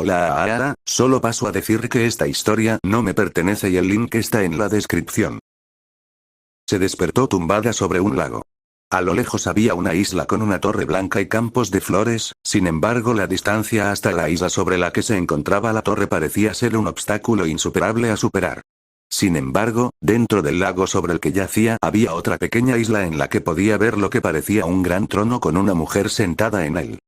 Hola Aara, solo paso a decir que esta historia no me pertenece y el link está en la descripción. Se despertó tumbada sobre un lago. A lo lejos había una isla con una torre blanca y campos de flores, sin embargo la distancia hasta la isla sobre la que se encontraba la torre parecía ser un obstáculo insuperable a superar. Sin embargo, dentro del lago sobre el que yacía había otra pequeña isla en la que podía ver lo que parecía un gran trono con una mujer sentada en él.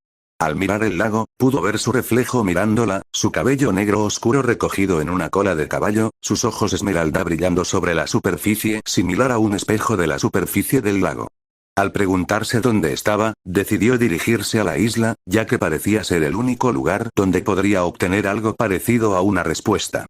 Al mirar el lago, pudo ver su reflejo mirándola, su cabello negro oscuro recogido en una cola de caballo, sus ojos esmeralda brillando sobre la superficie similar a un espejo de la superficie del lago. Al preguntarse dónde estaba, decidió dirigirse a la isla, ya que parecía ser el único lugar donde podría obtener algo parecido a una respuesta.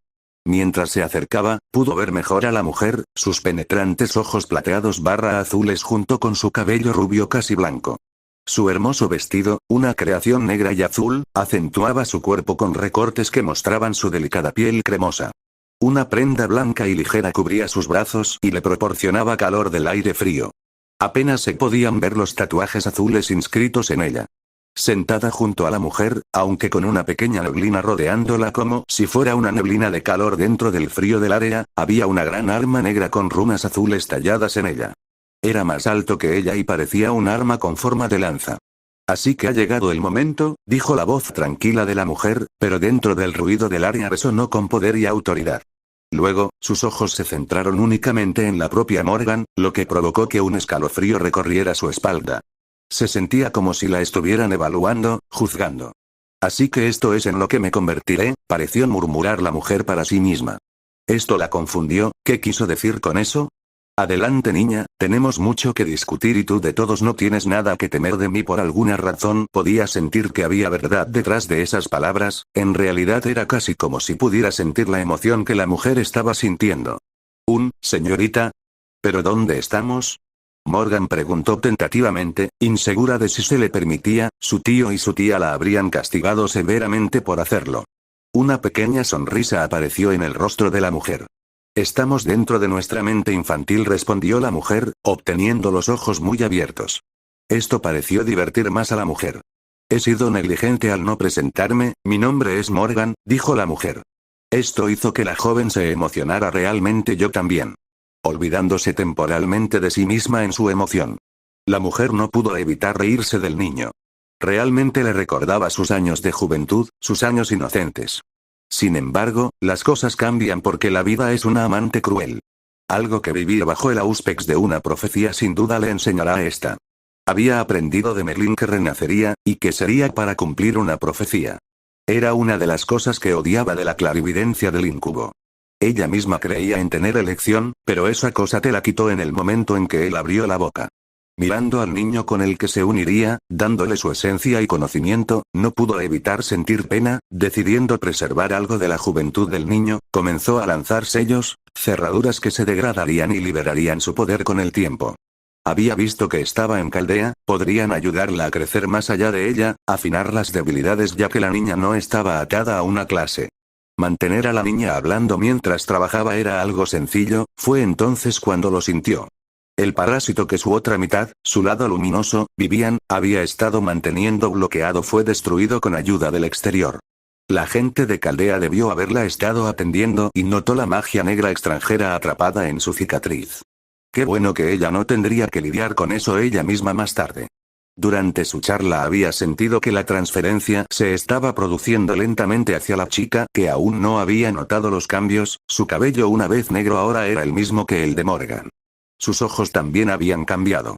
Mientras se acercaba, pudo ver mejor a la mujer, sus penetrantes ojos plateados barra azules junto con su cabello rubio casi blanco. Su hermoso vestido, una creación negra y azul, acentuaba su cuerpo con recortes que mostraban su delicada piel cremosa. Una prenda blanca y ligera cubría sus brazos y le proporcionaba calor del aire frío. Apenas se podían ver los tatuajes azules inscritos en ella. Sentada junto a la mujer, aunque con una pequeña neblina rodeándola como si fuera una neblina de calor dentro del frío del área, había una gran arma negra con runas azules talladas en ella. Era más alto que ella y parecía un arma con forma de lanza. Así que ha llegado el momento, dijo la voz tranquila de la mujer, pero dentro del ruido del área resonó con poder y autoridad. Luego, sus ojos se centraron únicamente en la propia Morgan, lo que provocó que un escalofrío recorriera su espalda. Se sentía como si la estuvieran evaluando, juzgando. Así que esto es en lo que me convertiré, pareció murmurar la mujer para sí misma. Esto la confundió, ¿qué quiso decir con eso? Adelante niña, tenemos mucho que discutir y tú de todos no tienes nada que temer de mí por alguna razón. Podía sentir que había verdad detrás de esas palabras, en realidad era casi como si pudiera sentir la emoción que la mujer estaba sintiendo. Señorita. ¿Pero dónde estamos? Morgan preguntó tentativamente, insegura de si se le permitía, su tío y su tía la habrían castigado severamente por hacerlo. Una pequeña sonrisa apareció en el rostro de la mujer. Estamos dentro de nuestra mente infantil, respondió la mujer, obteniendo los ojos muy abiertos. Esto pareció divertir más a la mujer. He sido negligente al no presentarme, mi nombre es Morgan, dijo la mujer. Esto hizo que la joven se emocionara realmente, yo también. Olvidándose temporalmente de sí misma en su emoción. La mujer no pudo evitar reírse del niño. Realmente le recordaba sus años de juventud, sus años inocentes. Sin embargo, las cosas cambian porque la vida es una amante cruel. Algo que vivir bajo el auspex de una profecía sin duda le enseñará esta. Había aprendido de Merlin que renacería, y que sería para cumplir una profecía. Era una de las cosas que odiaba de la clarividencia del incubo. Ella misma creía en tener elección, pero esa cosa te la quitó en el momento en que él abrió la boca. Mirando al niño con el que se uniría, dándole su esencia y conocimiento, no pudo evitar sentir pena, decidiendo preservar algo de la juventud del niño, comenzó a lanzar sellos, cerraduras que se degradarían y liberarían su poder con el tiempo. Había visto que estaba en Caldea, podrían ayudarla a crecer más allá de ella, afinar las debilidades ya que la niña no estaba atada a una clase. Mantener a la niña hablando mientras trabajaba era algo sencillo, fue entonces cuando lo sintió. El parásito que su otra mitad, su lado luminoso, Vivian, había estado manteniendo bloqueado fue destruido con ayuda del exterior. La gente de Caldea debió haberla estado atendiendo y notó la magia negra extranjera atrapada en su cicatriz. Qué bueno que ella no tendría que lidiar con eso ella misma más tarde. Durante su charla había sentido que la transferencia se estaba produciendo lentamente hacia la chica que aún no había notado los cambios, su cabello una vez negro ahora era el mismo que el de Morgan. Sus ojos también habían cambiado.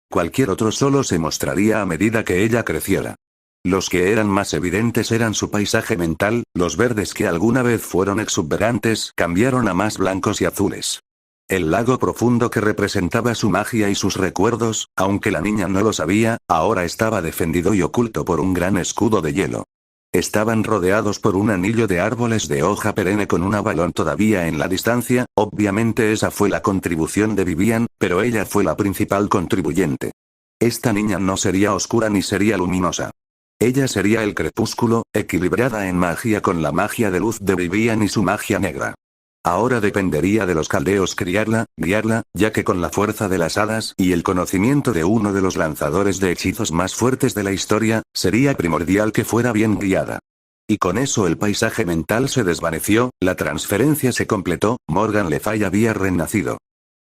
Cualquier otro solo se mostraría a medida que ella creciera. Los que eran más evidentes eran su paisaje mental, los verdes que alguna vez fueron exuberantes cambiaron a más blancos y azules. El lago profundo que representaba su magia y sus recuerdos, aunque la niña no lo sabía, ahora estaba defendido y oculto por un gran escudo de hielo. Estaban rodeados por un anillo de árboles de hoja perenne con una balón todavía en la distancia, obviamente esa fue la contribución de Vivian, pero ella fue la principal contribuyente. Esta niña no sería oscura ni sería luminosa. Ella sería el crepúsculo, equilibrada en magia con la magia de luz de Vivian y su magia negra. Ahora dependería de los caldeos criarla, guiarla, ya que con la fuerza de las hadas y el conocimiento de uno de los lanzadores de hechizos más fuertes de la historia, sería primordial que fuera bien guiada. Y con eso el paisaje mental se desvaneció, la transferencia se completó, Morgan Le Fay había renacido.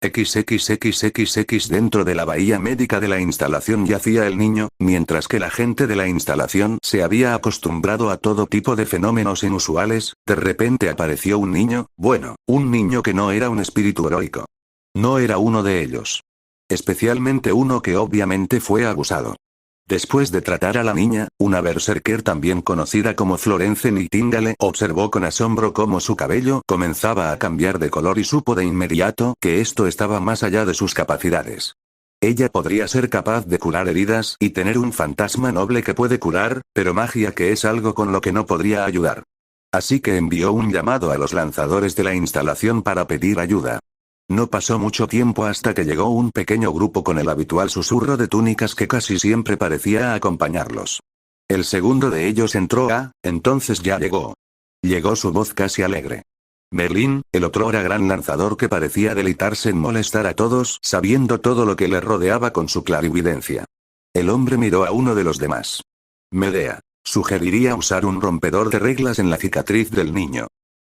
XXXXX dentro de la bahía médica de la instalación yacía el niño, mientras que la gente de la instalación se había acostumbrado a todo tipo de fenómenos inusuales, de repente apareció un niño, bueno, un niño que no era un espíritu heroico. No era uno de ellos. Especialmente uno que obviamente fue abusado. Después de tratar a la niña, una berserker también conocida como Florence Nightingale observó con asombro cómo su cabello comenzaba a cambiar de color y supo de inmediato que esto estaba más allá de sus capacidades. Ella podría ser capaz de curar heridas y tener un fantasma noble que puede curar, pero magia que es algo con lo que no podría ayudar. Así que envió un llamado a los lanzadores de la instalación para pedir ayuda. No pasó mucho tiempo hasta que llegó un pequeño grupo con el habitual susurro de túnicas que casi siempre parecía acompañarlos. El segundo de ellos entró entonces ya llegó. Llegó su voz casi alegre. Merlín, el otrora gran lanzador que parecía deleitarse en molestar a todos, sabiendo todo lo que le rodeaba con su clarividencia. El hombre miró a uno de los demás. Medea. Sugeriría usar un rompedor de reglas en la cicatriz del niño.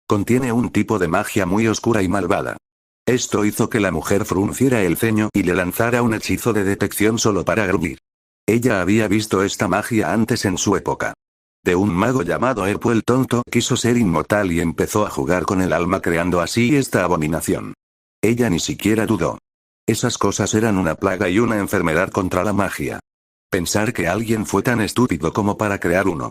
Contiene un tipo de magia muy oscura y malvada. Esto hizo que la mujer frunciera el ceño y le lanzara un hechizo de detección solo para gruñir. Ella había visto esta magia antes en su época. De un mago llamado Erpo el Tonto quiso ser inmortal y empezó a jugar con el alma creando así esta abominación. Ella ni siquiera dudó. Esas cosas eran una plaga y una enfermedad contra la magia. Pensar que alguien fue tan estúpido como para crear uno.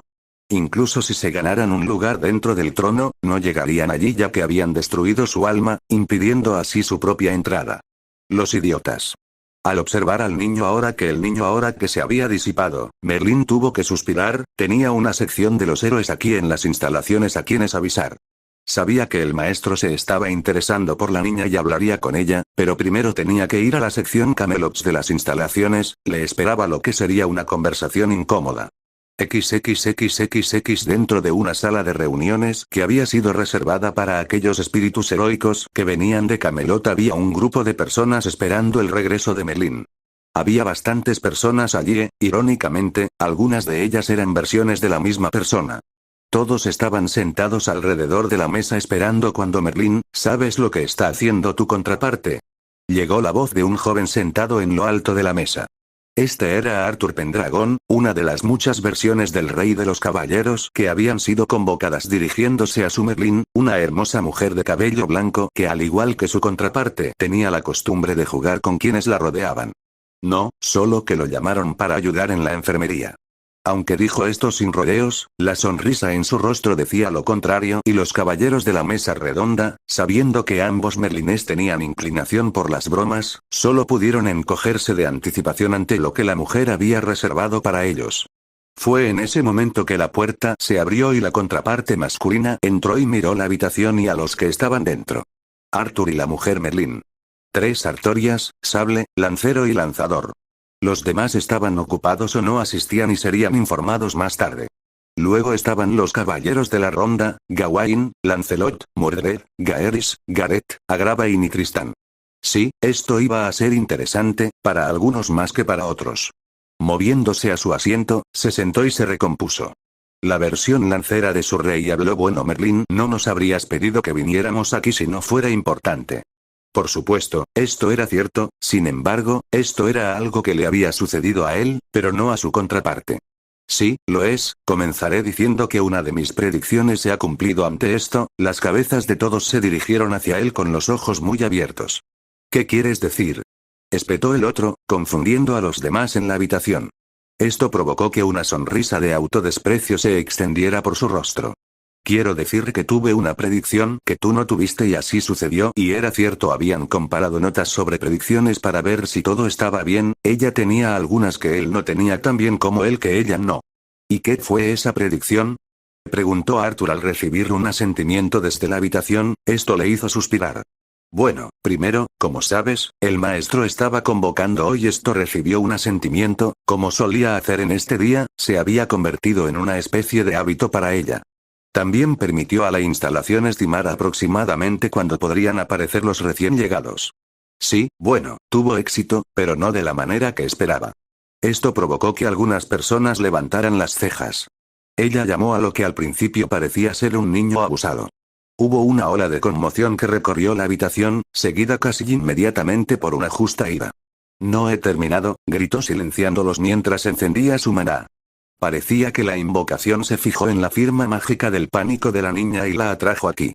Incluso si se ganaran un lugar dentro del trono, no llegarían allí ya que habían destruido su alma, impidiendo así su propia entrada. Los idiotas. Al observar al niño ahora que se había disipado, Merlín tuvo que suspirar, tenía una sección de los héroes aquí en las instalaciones a quienes avisar. Sabía que el maestro se estaba interesando por la niña y hablaría con ella, pero primero tenía que ir a la sección Camelops de las instalaciones, le esperaba lo que sería una conversación incómoda. XXXXX dentro de una sala de reuniones que había sido reservada para aquellos espíritus heroicos que venían de Camelot había un grupo de personas esperando el regreso de Merlín. Había bastantes personas allí, irónicamente, algunas de ellas eran versiones de la misma persona. Todos estaban sentados alrededor de la mesa esperando cuando Merlín, ¿sabes lo que está haciendo tu contraparte? Llegó la voz de un joven sentado en lo alto de la mesa. Este era Arthur Pendragon, una de las muchas versiones del Rey de los Caballeros que habían sido convocadas dirigiéndose a su Merlín, una hermosa mujer de cabello blanco que al igual que su contraparte tenía la costumbre de jugar con quienes la rodeaban. No, solo que lo llamaron para ayudar en la enfermería. Aunque dijo esto sin rodeos, la sonrisa en su rostro decía lo contrario y los caballeros de la mesa redonda, sabiendo que ambos merlines tenían inclinación por las bromas, solo pudieron encogerse de anticipación ante lo que la mujer había reservado para ellos. Fue en ese momento que la puerta se abrió y la contraparte masculina entró y miró la habitación y a los que estaban dentro. Arthur y la mujer Merlín. 3 artorias, sable, lancero y lanzador. Los demás estaban ocupados o no asistían y serían informados más tarde. Luego estaban los caballeros de la ronda, Gawain, Lancelot, Mordred, Gaeris, Gareth, Agravain y Tristán. Sí, esto iba a ser interesante, para algunos más que para otros. Moviéndose a su asiento, se sentó y se recompuso. La versión lancera de su rey habló: bueno Merlín, no nos habrías pedido que viniéramos aquí si no fuera importante. Por supuesto, esto era cierto, sin embargo, esto era algo que le había sucedido a él, pero no a su contraparte. Sí, lo es, comenzaré diciendo que una de mis predicciones se ha cumplido ante esto, las cabezas de todos se dirigieron hacia él con los ojos muy abiertos. ¿Qué quieres decir? Espetó el otro, confundiendo a los demás en la habitación. Esto provocó que una sonrisa de autodesprecio se extendiera por su rostro. Quiero decir que tuve una predicción que tú no tuviste y así sucedió y era cierto. Habían comparado notas sobre predicciones para ver si todo estaba bien, ella tenía algunas que él no tenía tan bien como él que ella no. ¿Y qué fue esa predicción? Preguntó Arthur al recibir un asentimiento desde la habitación, esto le hizo suspirar. Bueno, primero, como sabes, el maestro estaba convocando hoy. Esto recibió un asentimiento, como solía hacer en este día, se había convertido en una especie de hábito para ella. También permitió a la instalación estimar aproximadamente cuándo podrían aparecer los recién llegados. Sí, bueno, tuvo éxito, pero no de la manera que esperaba. Esto provocó que algunas personas levantaran las cejas. Ella llamó a lo que al principio parecía ser un niño abusado. Hubo una ola de conmoción que recorrió la habitación, seguida casi inmediatamente por una justa ira. No he terminado, gritó silenciándolos mientras encendía su maná. Parecía que la invocación se fijó en la firma mágica del pánico de la niña y la atrajo aquí.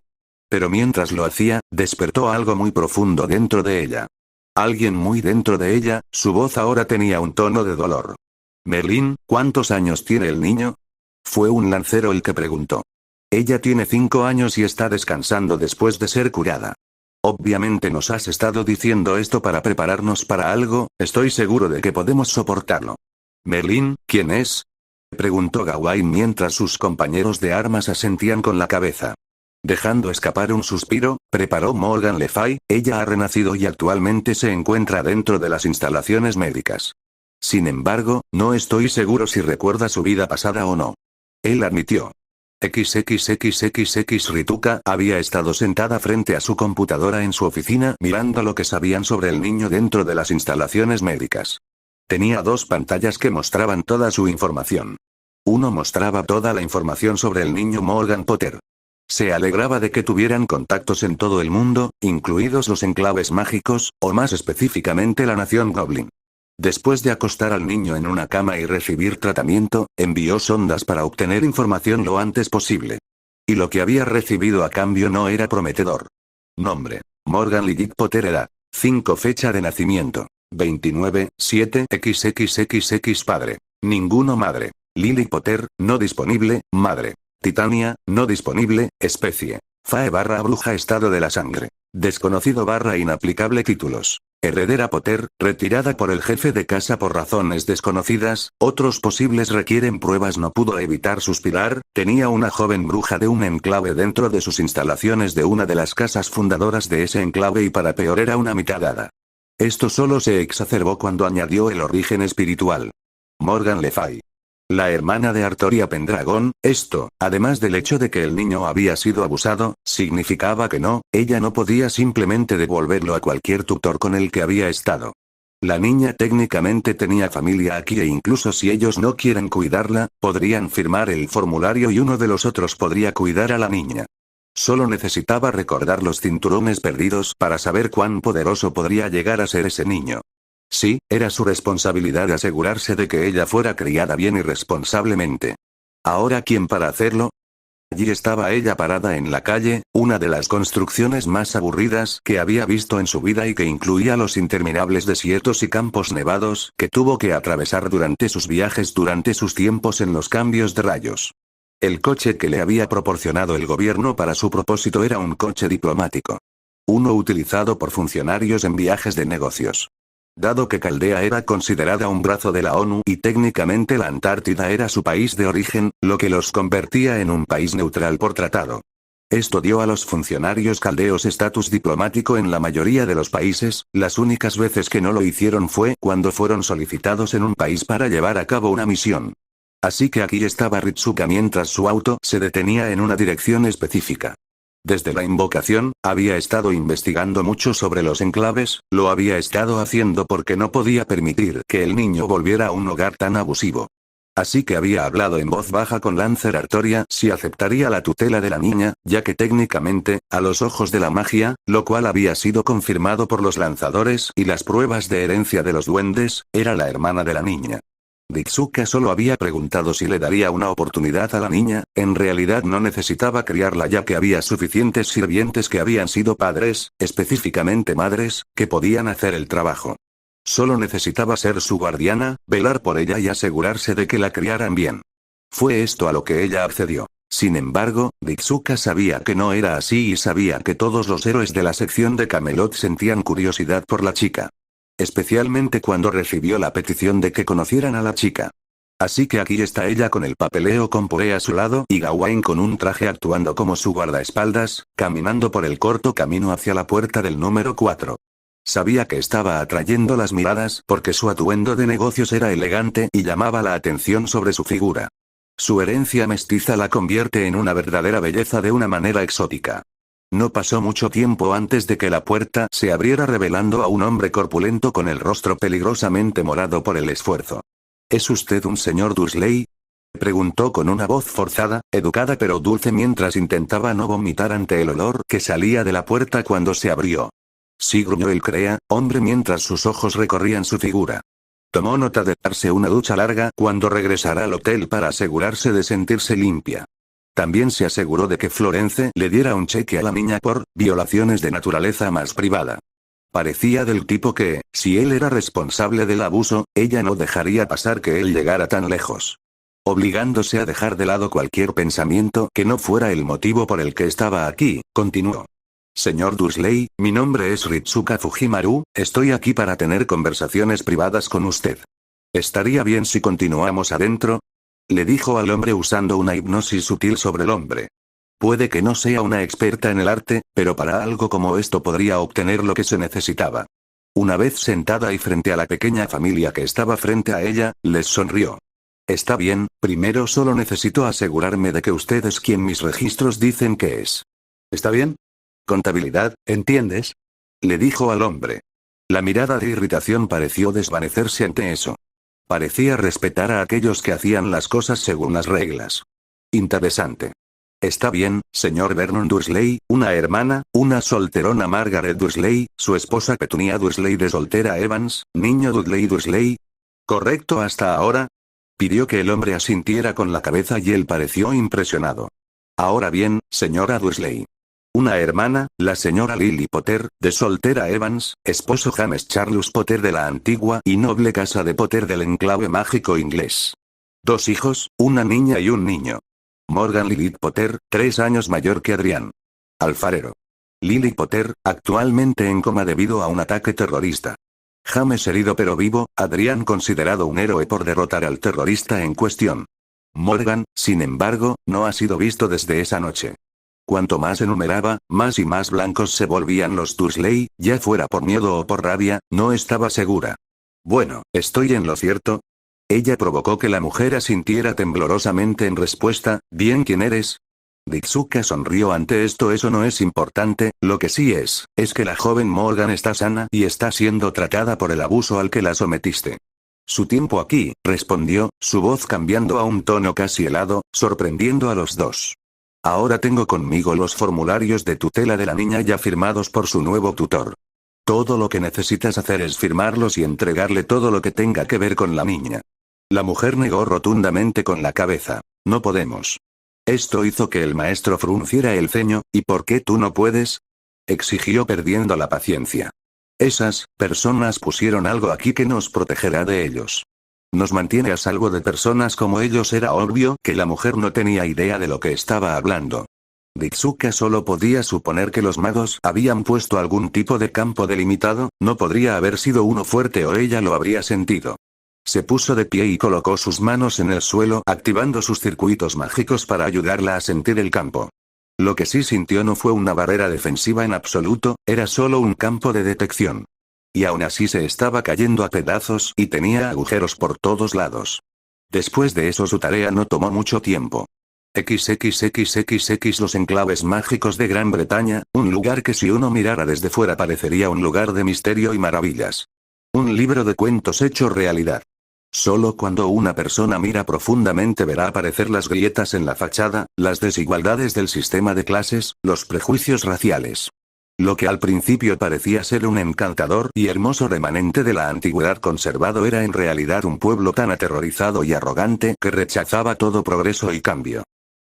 Pero mientras lo hacía, despertó algo muy profundo dentro de ella. Alguien muy dentro de ella, su voz ahora tenía un tono de dolor. Merlín, ¿cuántos años tiene el niño? Fue un lancero el que preguntó. Ella tiene 5 años y está descansando después de ser curada. Obviamente nos has estado diciendo esto para prepararnos para algo, estoy seguro de que podemos soportarlo. Merlín, ¿quién es? Preguntó Gawain mientras sus compañeros de armas asentían con la cabeza. Dejando escapar un suspiro, preparó Morgan Le Fay, ella ha renacido y actualmente se encuentra dentro de las instalaciones médicas. Sin embargo, no estoy seguro si recuerda su vida pasada o no. Él admitió. XXXXX Rituka había estado sentada frente a su computadora en su oficina mirando lo que sabían sobre el niño dentro de las instalaciones médicas. Tenía 2 pantallas que mostraban toda su información. Uno mostraba toda la información sobre el niño Morgan Potter. Se alegraba de que tuvieran contactos en todo el mundo, incluidos los enclaves mágicos, o más específicamente la nación Goblin. Después de acostar al niño en una cama y recibir tratamiento, envió sondas para obtener información lo antes posible. Y lo que había recibido a cambio no era prometedor. Nombre: Morgan Lilith Potter. Edad: 5. Fecha de nacimiento: 29/7 Padre: ninguno. Madre: Lily Potter, no disponible. Madre: Titania, no disponible. Especie: Fae / bruja. Estado de la sangre: desconocido / inaplicable. Títulos: Heredera Potter, retirada por el jefe de casa por razones desconocidas, otros posibles requieren pruebas. No pudo evitar suspirar, tenía una joven bruja de un enclave dentro de sus instalaciones de una de las casas fundadoras de ese enclave y para peor era una mitad hada. Esto solo se exacerbó cuando añadió el origen espiritual. Morgan Le Fay. La hermana de Artoria Pendragon. Esto, además del hecho de que el niño había sido abusado, significaba que ella no podía simplemente devolverlo a cualquier tutor con el que había estado. La niña técnicamente tenía familia aquí e incluso si ellos no quieren cuidarla, podrían firmar el formulario y uno de los otros podría cuidar a la niña. Solo necesitaba recordar los cinturones perdidos para saber cuán poderoso podría llegar a ser ese niño. Sí, era su responsabilidad asegurarse de que ella fuera criada bien y responsablemente. ¿Ahora quién para hacerlo? Allí estaba ella parada en la calle, una de las construcciones más aburridas que había visto en su vida y que incluía los interminables desiertos y campos nevados que tuvo que atravesar durante sus viajes durante sus tiempos en los cambios de rayos. El coche que le había proporcionado el gobierno para su propósito era un coche diplomático. Uno utilizado por funcionarios en viajes de negocios. Dado que Caldea era considerada un brazo de la ONU y técnicamente la Antártida era su país de origen, lo que los convertía en un país neutral por tratado. Esto dio a los funcionarios caldeos estatus diplomático en la mayoría de los países, las únicas veces que no lo hicieron fue cuando fueron solicitados en un país para llevar a cabo una misión. Así que aquí estaba Ritsuka mientras su auto se detenía en una dirección específica. Desde la invocación, había estado investigando mucho sobre los enclaves, lo había estado haciendo porque no podía permitir que el niño volviera a un hogar tan abusivo. Así que había hablado en voz baja con Lancer Artoria si aceptaría la tutela de la niña, ya que técnicamente, a los ojos de la magia, lo cual había sido confirmado por los lanzadores y las pruebas de herencia de los duendes, era la hermana de la niña. Ritsuka solo había preguntado si le daría una oportunidad a la niña, en realidad no necesitaba criarla ya que había suficientes sirvientes que habían sido padres, específicamente madres, que podían hacer el trabajo. Solo necesitaba ser su guardiana, velar por ella y asegurarse de que la criaran bien. Fue esto a lo que ella accedió. Sin embargo, Ritsuka sabía que no era así y sabía que todos los héroes de la sección de Camelot sentían curiosidad por la chica. Especialmente cuando recibió la petición de que conocieran a la chica. Así que aquí está ella con el papeleo con Poe a su lado y Gawain con un traje actuando como su guardaespaldas, caminando por el corto camino hacia la puerta del número 4. Sabía que estaba atrayendo las miradas porque su atuendo de negocios era elegante y llamaba la atención sobre su figura. Su herencia mestiza la convierte en una verdadera belleza de una manera exótica. No pasó mucho tiempo antes de que la puerta se abriera revelando a un hombre corpulento con el rostro peligrosamente morado por el esfuerzo. ¿Es usted un señor Dursley? Preguntó con una voz forzada, educada pero dulce mientras intentaba no vomitar ante el olor que salía de la puerta cuando se abrió. Sí, gruñó el crea, hombre mientras sus ojos recorrían su figura. Tomó nota de darse una ducha larga cuando regresara al hotel para asegurarse de sentirse limpia. También se aseguró de que Florence le diera un cheque a la niña por violaciones de naturaleza más privada. Parecía del tipo que, si él era responsable del abuso, ella no dejaría pasar que él llegara tan lejos. Obligándose a dejar de lado cualquier pensamiento que no fuera el motivo por el que estaba aquí, continuó. Señor Dursley, mi nombre es Ritsuka Fujimaru, estoy aquí para tener conversaciones privadas con usted. ¿Estaría bien si continuamos adentro? Le dijo al hombre usando una hipnosis sutil sobre el hombre. Puede que no sea una experta en el arte, pero para algo como esto podría obtener lo que se necesitaba. Una vez sentada y frente a la pequeña familia que estaba frente a ella, les sonrió. Está bien, primero solo necesito asegurarme de que usted es quien mis registros dicen que es. ¿Está bien? Contabilidad, ¿entiendes? Le dijo al hombre. La mirada de irritación pareció desvanecerse ante eso. Parecía respetar a aquellos que hacían las cosas según las reglas. Interesante. Está bien, señor Vernon Dursley, una hermana, una solterona Margaret Dursley, su esposa Petunia Dursley de soltera Evans, niño Dudley Dursley. ¿Correcto hasta ahora? Pidió que el hombre asintiera con la cabeza y él pareció impresionado. Ahora bien, señora Dursley. Una hermana, la señora Lily Potter, de soltera Evans, esposo James Charles Potter de la antigua y noble casa de Potter del enclave mágico inglés. 2 hijos, una niña y un niño. Morgan Lilith Potter, 3 años mayor que Adrián. Alfarero. Lily Potter, actualmente en coma debido a un ataque terrorista. James herido pero vivo, Adrián considerado un héroe por derrotar al terrorista en cuestión. Morgan, sin embargo, no ha sido visto desde esa noche. Cuanto más enumeraba, más y más blancos se volvían los Dursley, ya fuera por miedo o por rabia, no estaba segura. Bueno, ¿estoy en lo cierto? Ella provocó que la mujer asintiera temblorosamente en respuesta, ¿bien quién eres? Ritsuka sonrió ante esto. Eso no es importante, lo que sí es que la joven Morgan está sana y está siendo tratada por el abuso al que la sometiste. Su tiempo aquí, respondió, su voz cambiando a un tono casi helado, sorprendiendo a los dos. Ahora tengo conmigo los formularios de tutela de la niña ya firmados por su nuevo tutor. Todo lo que necesitas hacer es firmarlos y entregarle todo lo que tenga que ver con la niña. La mujer negó rotundamente con la cabeza. No podemos. Esto hizo que el maestro frunciera el ceño. ¿Y por qué tú no puedes? Exigió perdiendo la paciencia. Esas personas pusieron algo aquí que nos protegerá de ellos. Nos mantiene a salvo de personas como ellos. Era obvio que la mujer no tenía idea de lo que estaba hablando. Ritsuka solo podía suponer que los magos habían puesto algún tipo de campo delimitado, no podría haber sido uno fuerte o ella lo habría sentido. Se puso de pie y colocó sus manos en el suelo, activando sus circuitos mágicos para ayudarla a sentir el campo. Lo que sí sintió no fue una barrera defensiva en absoluto, era solo un campo de detección. Y aún así se estaba cayendo a pedazos y tenía agujeros por todos lados. Después de eso su tarea no tomó mucho tiempo. XXXXX los enclaves mágicos de Gran Bretaña, un lugar que si uno mirara desde fuera parecería un lugar de misterio y maravillas. Un libro de cuentos hecho realidad. Solo cuando una persona mira profundamente verá aparecer las grietas en la fachada, las desigualdades del sistema de clases, los prejuicios raciales. Lo que al principio parecía ser un encantador y hermoso remanente de la antigüedad conservado era en realidad un pueblo tan aterrorizado y arrogante que rechazaba todo progreso y cambio.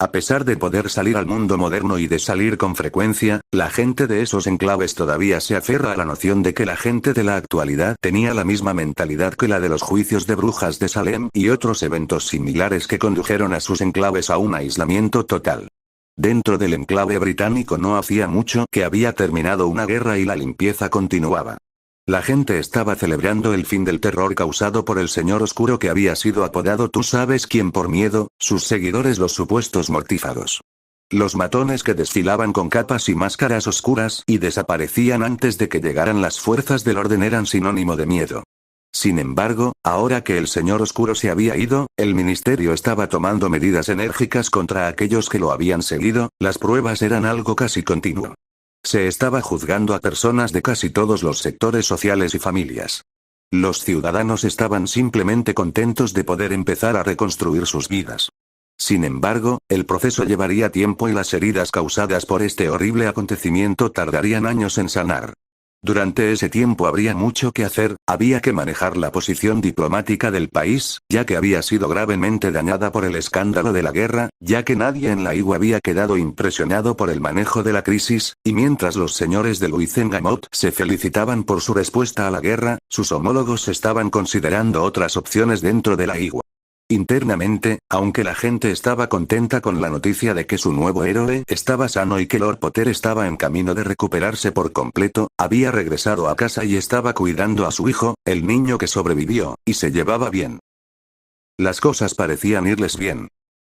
A pesar de poder salir al mundo moderno y de salir con frecuencia, la gente de esos enclaves todavía se aferra a la noción de que la gente de la actualidad tenía la misma mentalidad que la de los juicios de brujas de Salem y otros eventos similares que condujeron a sus enclaves a un aislamiento total. Dentro del enclave británico no hacía mucho que había terminado una guerra y la limpieza continuaba. La gente estaba celebrando el fin del terror causado por el Señor Oscuro que había sido apodado tú sabes quién por miedo, sus seguidores los supuestos mortífagos. Los matones que desfilaban con capas y máscaras oscuras y desaparecían antes de que llegaran las fuerzas del orden eran sinónimo de miedo. Sin embargo, ahora que el Señor Oscuro se había ido, el ministerio estaba tomando medidas enérgicas contra aquellos que lo habían seguido, las pruebas eran algo casi continuo. Se estaba juzgando a personas de casi todos los sectores sociales y familias. Los ciudadanos estaban simplemente contentos de poder empezar a reconstruir sus vidas. Sin embargo, el proceso llevaría tiempo y las heridas causadas por este horrible acontecimiento tardarían años en sanar. Durante ese tiempo habría mucho que hacer, había que manejar la posición diplomática del país, ya que había sido gravemente dañada por el escándalo de la guerra, ya que nadie en la IWA había quedado impresionado por el manejo de la crisis, y mientras los señores de Luizengamot se felicitaban por su respuesta a la guerra, sus homólogos estaban considerando otras opciones dentro de la IWA. Internamente, aunque la gente estaba contenta con la noticia de que su nuevo héroe estaba sano y que Lord Potter estaba en camino de recuperarse por completo, había regresado a casa y estaba cuidando a su hijo, el niño que sobrevivió, y se llevaba bien. Las cosas parecían irles bien.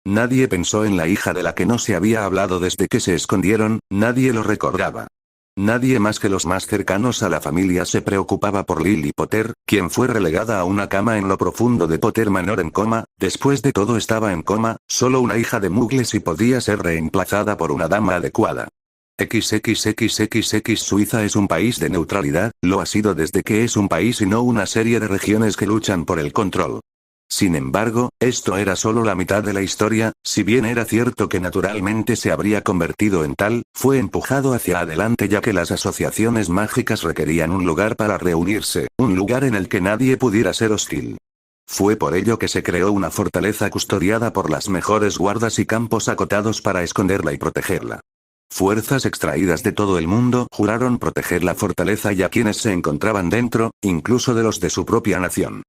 Nadie pensó en la hija de la que no se había hablado desde que se escondieron, nadie lo recordaba. Nadie más que los más cercanos a la familia se preocupaba por Lily Potter, quien fue relegada a una cama en lo profundo de Potter Manor en coma. Después de todo estaba en coma, solo una hija de Muggles y podía ser reemplazada por una dama adecuada. XXXXX Suiza es un país de neutralidad, lo ha sido desde que es un país y no una serie de regiones que luchan por el control. Sin embargo, esto era solo la mitad de la historia, si bien era cierto que naturalmente se habría convertido en tal, fue empujado hacia adelante ya que las asociaciones mágicas requerían un lugar para reunirse, un lugar en el que nadie pudiera ser hostil. Fue por ello que se creó una fortaleza custodiada por las mejores guardas y campos acotados para esconderla y protegerla. Fuerzas extraídas de todo el mundo juraron proteger la fortaleza y a quienes se encontraban dentro, incluso de los de su propia nación.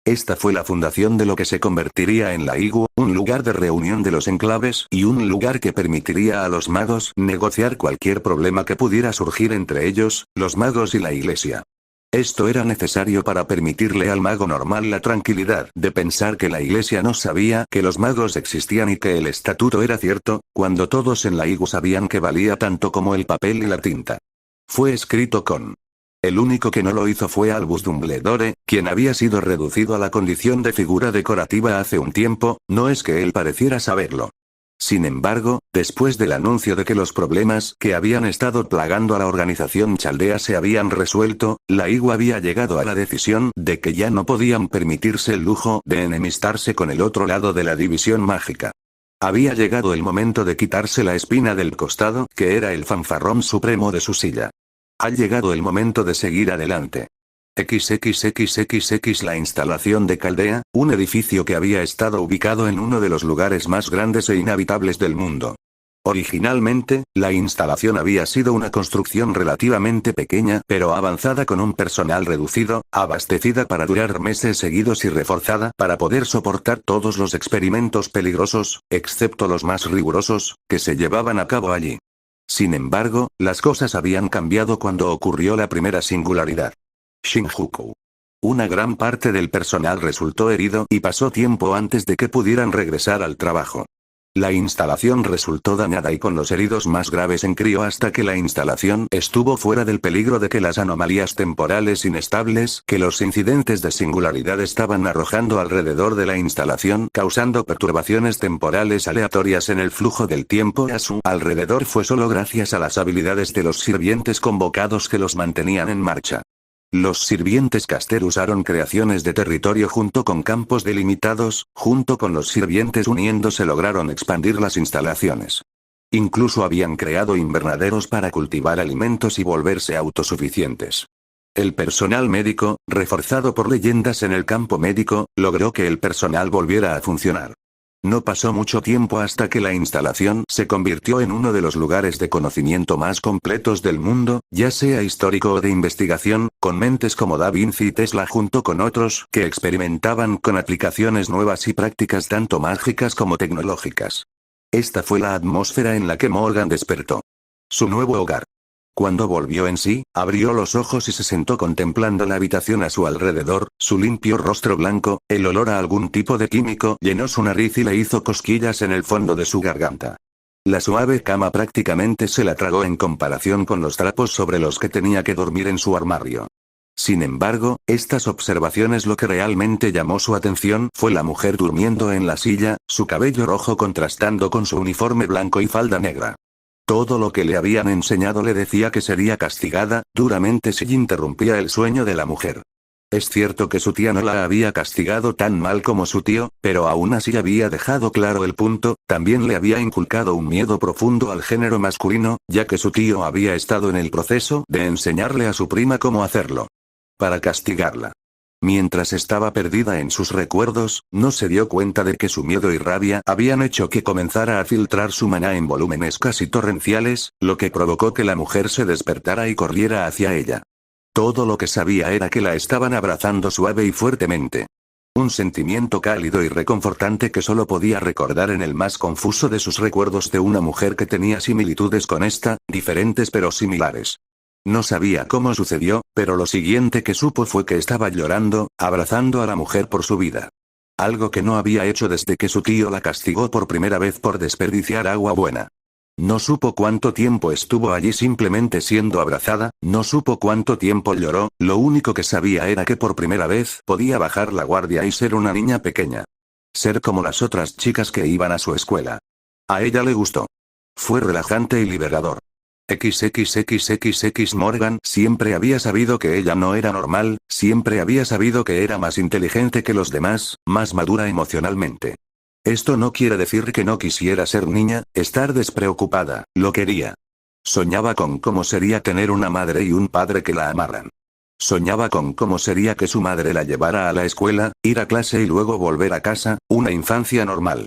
Esta fue la fundación de lo que se convertiría en la IWA, un lugar de reunión de los enclaves y un lugar que permitiría a los magos negociar cualquier problema que pudiera surgir entre ellos, los magos y la iglesia. Esto era necesario para permitirle al mago normal la tranquilidad de pensar que la iglesia no sabía que los magos existían y que el estatuto era cierto, cuando todos en la IWA sabían que valía tanto como el papel y la tinta. Fue escrito con... El único que no lo hizo fue Albus Dumbledore, quien había sido reducido a la condición de figura decorativa hace un tiempo, no es que él pareciera saberlo. Sin embargo, después del anuncio de que los problemas que habían estado plagando a la organización Chaldea se habían resuelto, la IWA había llegado a la decisión de que ya no podían permitirse el lujo de enemistarse con el otro lado de la división mágica. Había llegado el momento de quitarse la espina del costado, que era el fanfarrón supremo de su silla. Ha llegado el momento de seguir adelante. XXXXX La instalación de Caldea, un edificio que había estado ubicado en uno de los lugares más grandes e inhabitables del mundo. Originalmente, la instalación había sido una construcción relativamente pequeña pero avanzada con un personal reducido, abastecida para durar meses seguidos y reforzada para poder soportar todos los experimentos peligrosos, excepto los más rigurosos, que se llevaban a cabo allí. Sin embargo, las cosas habían cambiado cuando ocurrió la primera singularidad. Shinjuku. Una gran parte del personal resultó herido y pasó tiempo antes de que pudieran regresar al trabajo. La instalación resultó dañada y con los heridos más graves en crío hasta que la instalación estuvo fuera del peligro de que las anomalías temporales inestables que los incidentes de singularidad estaban arrojando alrededor de la instalación causando perturbaciones temporales aleatorias en el flujo del tiempo a su alrededor fue solo gracias a las habilidades de los sirvientes convocados que los mantenían en marcha. Los sirvientes Caster usaron creaciones de territorio junto con campos delimitados, junto con los sirvientes uniéndose lograron expandir las instalaciones. Incluso habían creado invernaderos para cultivar alimentos y volverse autosuficientes. El personal médico, reforzado por leyendas en el campo médico, logró que el personal volviera a funcionar. No pasó mucho tiempo hasta que la instalación se convirtió en uno de los lugares de conocimiento más completos del mundo, ya sea histórico o de investigación, con mentes como Da Vinci y Tesla junto con otros que experimentaban con aplicaciones nuevas y prácticas tanto mágicas como tecnológicas. Esta fue la atmósfera en la que Morgan despertó. Su nuevo hogar. Cuando volvió en sí, abrió los ojos y se sentó contemplando la habitación a su alrededor, su limpio rostro blanco, el olor a algún tipo de químico llenó su nariz y le hizo cosquillas en el fondo de su garganta. La suave cama prácticamente se la tragó en comparación con los trapos sobre los que tenía que dormir en su armario. Sin embargo, estas observaciones lo que realmente llamó su atención fue la mujer durmiendo en la silla, su cabello rojo contrastando con su uniforme blanco y falda negra. Todo lo que le habían enseñado le decía que sería castigada duramente si interrumpía el sueño de la mujer. Es cierto que su tía no la había castigado tan mal como su tío, pero aún así había dejado claro el punto, también le había inculcado un miedo profundo al género masculino, ya que su tío había estado en el proceso de enseñarle a su prima cómo hacerlo. Para castigarla. Mientras estaba perdida en sus recuerdos, no se dio cuenta de que su miedo y rabia habían hecho que comenzara a filtrar su maná en volúmenes casi torrenciales, lo que provocó que la mujer se despertara y corriera hacia ella. Todo lo que sabía era que la estaban abrazando suave y fuertemente. Un sentimiento cálido y reconfortante que solo podía recordar en el más confuso de sus recuerdos de una mujer que tenía similitudes con esta, diferentes pero similares. No sabía cómo sucedió, pero lo siguiente que supo fue que estaba llorando, abrazando a la mujer por su vida. Algo que no había hecho desde que su tío la castigó por primera vez por desperdiciar agua buena. No supo cuánto tiempo estuvo allí simplemente siendo abrazada, no supo cuánto tiempo lloró, lo único que sabía era que por primera vez podía bajar la guardia y ser una niña pequeña. Ser como las otras chicas que iban a su escuela. A ella le gustó. Fue relajante y liberador. XXXXX Morgan siempre había sabido que ella no era normal, siempre había sabido que era más inteligente que los demás, más madura emocionalmente. Esto no quiere decir que no quisiera ser niña, estar despreocupada, lo quería. Soñaba con cómo sería tener una madre y un padre que la amaran. Soñaba con cómo sería que su madre la llevara a la escuela, ir a clase y luego volver a casa, una infancia normal.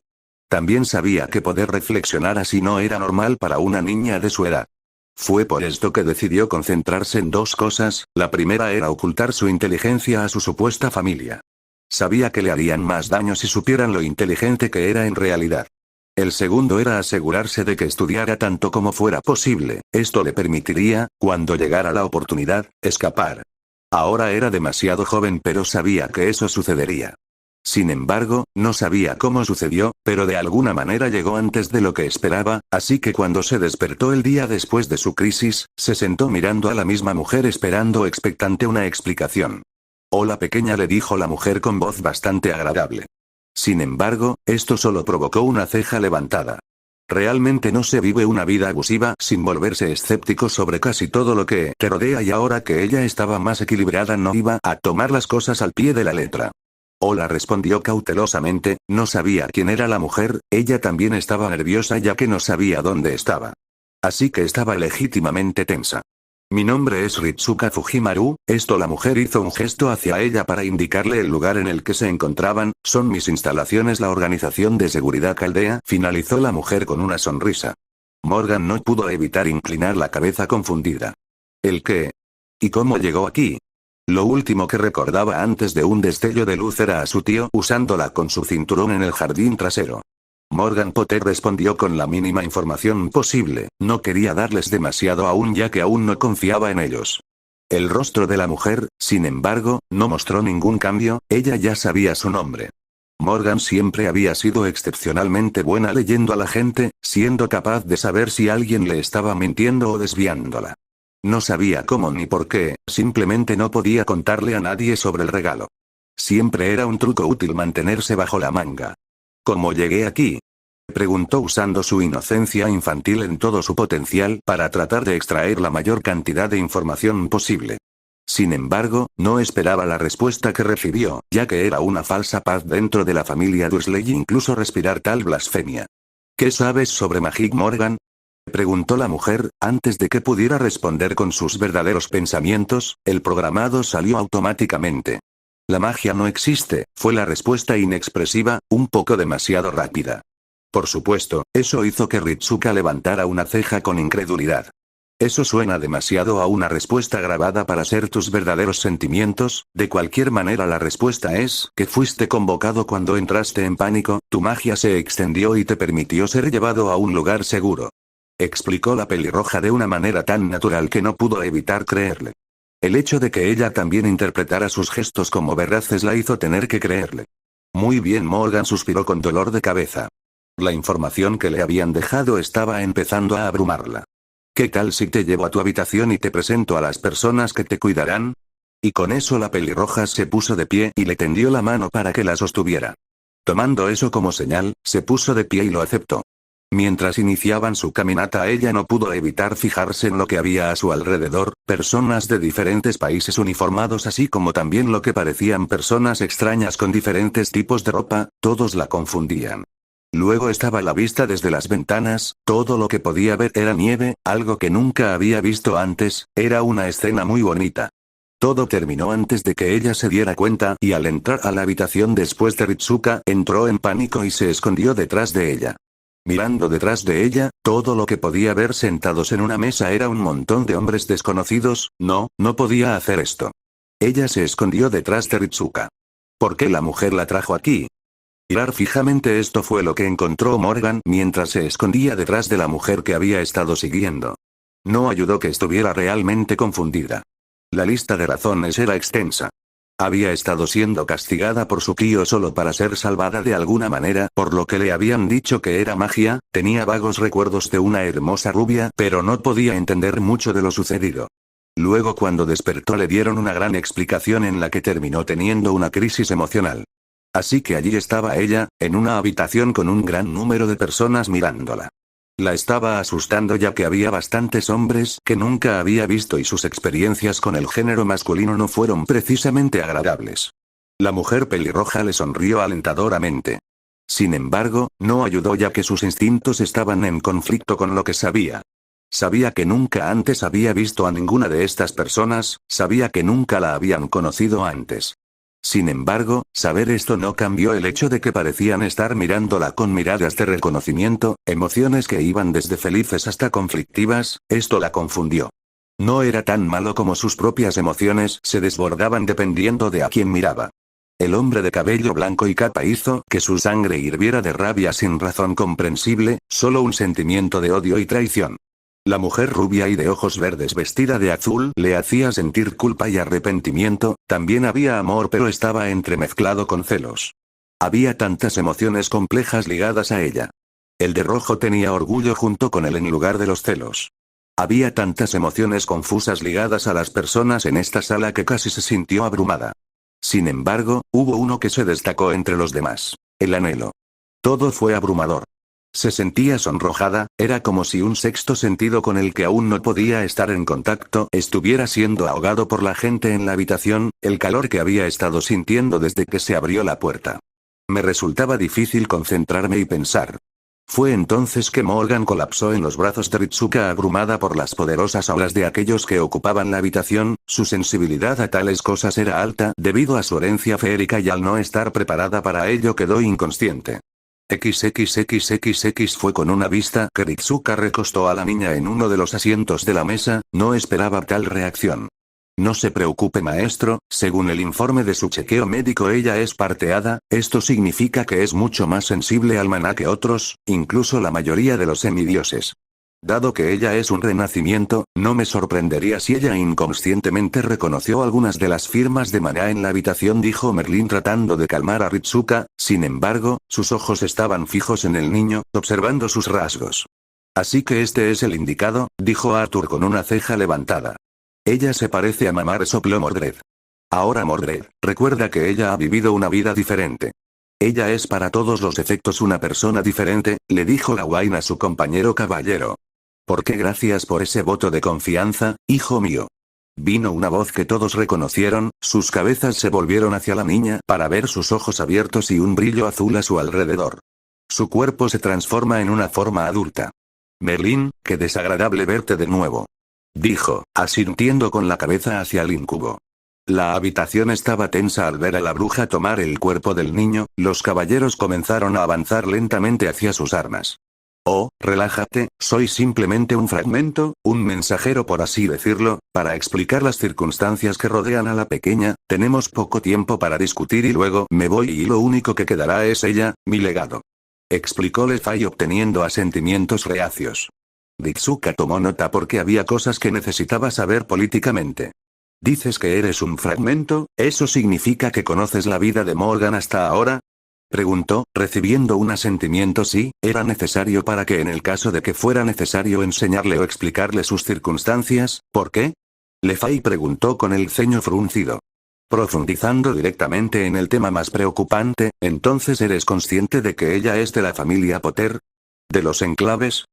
También sabía que poder reflexionar así no era normal para una niña de su edad. Fue por esto que decidió concentrarse en dos cosas, la primera era ocultar su inteligencia a su supuesta familia. Sabía que le harían más daño si supieran lo inteligente que era en realidad. El segundo era asegurarse de que estudiara tanto como fuera posible, esto le permitiría, cuando llegara la oportunidad, escapar. Ahora era demasiado joven pero sabía que eso sucedería. Sin embargo, no sabía cómo sucedió, pero de alguna manera llegó antes de lo que esperaba, así que cuando se despertó el día después de su crisis, se sentó mirando a la misma mujer esperando expectante una explicación. Hola pequeña, le dijo la mujer con voz bastante agradable. Sin embargo, esto solo provocó una ceja levantada. Realmente no se vive una vida abusiva sin volverse escéptico sobre casi todo lo que te rodea y ahora que ella estaba más equilibrada no iba a tomar las cosas al pie de la letra. Hola, respondió cautelosamente, no sabía quién era la mujer, ella también estaba nerviosa ya que no sabía dónde estaba. Así que estaba legítimamente tensa. Mi nombre es Ritsuka Fujimaru, la mujer hizo un gesto hacia ella para indicarle el lugar en el que se encontraban, son mis instalaciones, la organización de seguridad Caldea, finalizó la mujer con una sonrisa. Morgan no pudo evitar inclinar la cabeza confundida. ¿El qué? ¿Y cómo llegó aquí? Lo último que recordaba antes de un destello de luz era a su tío usándola con su cinturón en el jardín trasero. Morgan Potter respondió con la mínima información posible, no quería darles demasiado aún ya que aún no confiaba en ellos. El rostro de la mujer, sin embargo, no mostró ningún cambio, ella ya sabía su nombre. Morgan siempre había sido excepcionalmente buena leyendo a la gente, siendo capaz de saber si alguien le estaba mintiendo o desviándola. No sabía cómo ni por qué, simplemente no podía contarle a nadie sobre el regalo. Siempre era un truco útil mantenerse bajo la manga. ¿Cómo llegué aquí? Preguntó usando su inocencia infantil en todo su potencial para tratar de extraer la mayor cantidad de información posible. Sin embargo, no esperaba la respuesta que recibió, ya que era una falsa paz dentro de la familia Dursley incluso respirar tal blasfemia. ¿Qué sabes sobre Magic Morgan? Preguntó la mujer, antes de que pudiera responder con sus verdaderos pensamientos, el programado salió automáticamente. La magia no existe, fue la respuesta inexpresiva, un poco demasiado rápida. Por supuesto, eso hizo que Ritsuka levantara una ceja con incredulidad. Eso suena demasiado a una respuesta grabada para ser tus verdaderos sentimientos, de cualquier manera la respuesta es que fuiste convocado cuando entraste en pánico, tu magia se extendió y te permitió ser llevado a un lugar seguro. Explicó la pelirroja de una manera tan natural que no pudo evitar creerle. El hecho de que ella también interpretara sus gestos como veraces la hizo tener que creerle. Muy bien, Morgan suspiró con dolor de cabeza. La información que le habían dejado estaba empezando a abrumarla. ¿Qué tal si te llevo a tu habitación y te presento a las personas que te cuidarán? Y con eso la pelirroja se puso de pie y le tendió la mano para que la sostuviera. Tomando eso como señal, se puso de pie y lo aceptó. Mientras iniciaban su caminata ella no pudo evitar fijarse en lo que había a su alrededor, Personas de diferentes países uniformados así como también lo que parecían personas extrañas con diferentes tipos de ropa, todos la confundían. Luego estaba la vista desde las ventanas, todo lo que podía ver era nieve, algo que nunca había visto antes, era una escena muy bonita. Todo terminó antes de que ella se diera cuenta y al entrar a la habitación después de Ritsuka, entró en pánico y se escondió detrás de ella. Mirando detrás de ella, todo lo que podía ver sentados en una mesa era un montón de hombres desconocidos, no podía hacer esto. Ella se escondió detrás de Ritsuka. ¿Por qué la mujer la trajo aquí? Mirar fijamente esto fue lo que encontró Morgan mientras se escondía detrás de la mujer que había estado siguiendo. No ayudó que estuviera realmente confundida. La lista de razones era extensa. Había estado siendo castigada por su tío solo para ser salvada de alguna manera, por lo que le habían dicho que era magia, tenía vagos recuerdos de una hermosa rubia, pero no podía entender mucho de lo sucedido. Luego cuando despertó le dieron una gran explicación en la que terminó teniendo una crisis emocional. Así que allí estaba ella, en una habitación con un gran número de personas mirándola. La estaba asustando ya que había bastantes hombres que nunca había visto y sus experiencias con el género masculino no fueron precisamente agradables. La mujer pelirroja le sonrió alentadoramente. Sin embargo, no ayudó ya que sus instintos estaban en conflicto con lo que sabía. Sabía que nunca antes había visto a ninguna de estas personas, sabía que nunca la habían conocido antes. Sin embargo, saber esto no cambió el hecho de que parecían estar mirándola con miradas de reconocimiento, emociones que iban desde felices hasta conflictivas, esto la confundió. No era tan malo como sus propias emociones se desbordaban dependiendo de a quién miraba. El hombre de cabello blanco y capa hizo que su sangre hirviera de rabia sin razón comprensible, solo un sentimiento de odio y traición. La mujer rubia y de ojos verdes vestida de azul le hacía sentir culpa y arrepentimiento, también había amor pero estaba entremezclado con celos. Había tantas emociones complejas ligadas a ella. El de rojo tenía orgullo junto con él en lugar de los celos. Había tantas emociones confusas ligadas a las personas en esta sala que casi se sintió abrumada. Sin embargo, hubo uno que se destacó entre los demás. El anhelo. Todo fue abrumador. Se sentía sonrojada, era como si un sexto sentido con el que aún no podía estar en contacto estuviera siendo ahogado por la gente en la habitación, el calor que había estado sintiendo desde que se abrió la puerta. Me resultaba difícil concentrarme y pensar. Fue entonces que Morgan colapsó en los brazos de Ritsuka abrumada por las poderosas olas de aquellos que ocupaban la habitación, su sensibilidad a tales cosas era alta debido a su herencia feérica y al no estar preparada para ello quedó inconsciente. XXXXX fue con una vista que Ritsuka recostó a la niña en uno de los asientos de la mesa, no esperaba tal reacción. No se preocupe maestro, según el informe de su chequeo médico ella es parteada, esto significa que es mucho más sensible al maná que otros, incluso la mayoría de los semidioses. Dado que ella es un renacimiento, no me sorprendería si ella inconscientemente reconoció algunas de las firmas de maná en la habitación, dijo Merlin tratando de calmar a Ritsuka, sin embargo, sus ojos estaban fijos en el niño, observando sus rasgos. Así que este es el indicado, dijo Arthur con una ceja levantada. Ella se parece a mamá, resopló Mordred. Ahora Mordred, recuerda que ella ha vivido una vida diferente. Ella es para todos los efectos una persona diferente, le dijo Gawain a su compañero caballero. ¿Por qué? Gracias por ese voto de confianza, hijo mío. Vino una voz que todos reconocieron, sus cabezas se volvieron hacia la niña para ver sus ojos abiertos y un brillo azul a su alrededor. Su cuerpo se transforma en una forma adulta. Merlin, qué desagradable verte de nuevo. Dijo, asintiendo con la cabeza hacia el incubo. La habitación estaba tensa al ver a la bruja tomar el cuerpo del niño, los caballeros comenzaron a avanzar lentamente hacia sus armas. Oh, relájate, soy simplemente un fragmento, un mensajero por así decirlo, para explicar las circunstancias que rodean a la pequeña, tenemos poco tiempo para discutir y luego me voy y lo único que quedará es ella, mi legado. Explicó Lefay obteniendo asentimientos reacios. Ritsuka tomó nota porque había cosas que necesitaba saber políticamente. ¿Dices que eres un fragmento? ¿Eso significa que conoces la vida de Morgan hasta ahora? Preguntó, recibiendo un asentimiento. Sí, era necesario para que en el caso de que fuera necesario enseñarle o explicarle sus circunstancias, ¿por qué? Lefay preguntó con el ceño fruncido. Profundizando directamente en el tema más preocupante, ¿entonces eres consciente de que ella es de la familia Potter? ¿De los enclaves?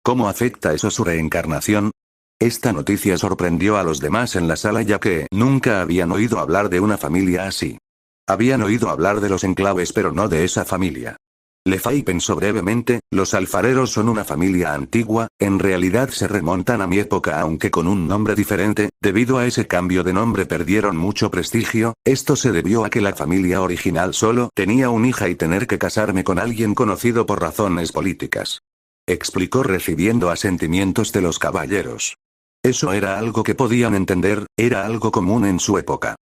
¿Cómo afecta eso su reencarnación? Esta noticia sorprendió a los demás en la sala ya que nunca habían oído hablar de una familia así. Habían oído hablar de los enclaves pero no de esa familia. Le Fay pensó brevemente, los alfareros son una familia antigua, en realidad se remontan a mi época aunque con un nombre diferente, debido a ese cambio de nombre perdieron mucho prestigio, esto se debió a que la familia original solo tenía una hija y tener que casarme con alguien conocido por razones políticas. Explicó recibiendo asentimientos de los caballeros. Eso era algo que podían entender, era algo común en su época.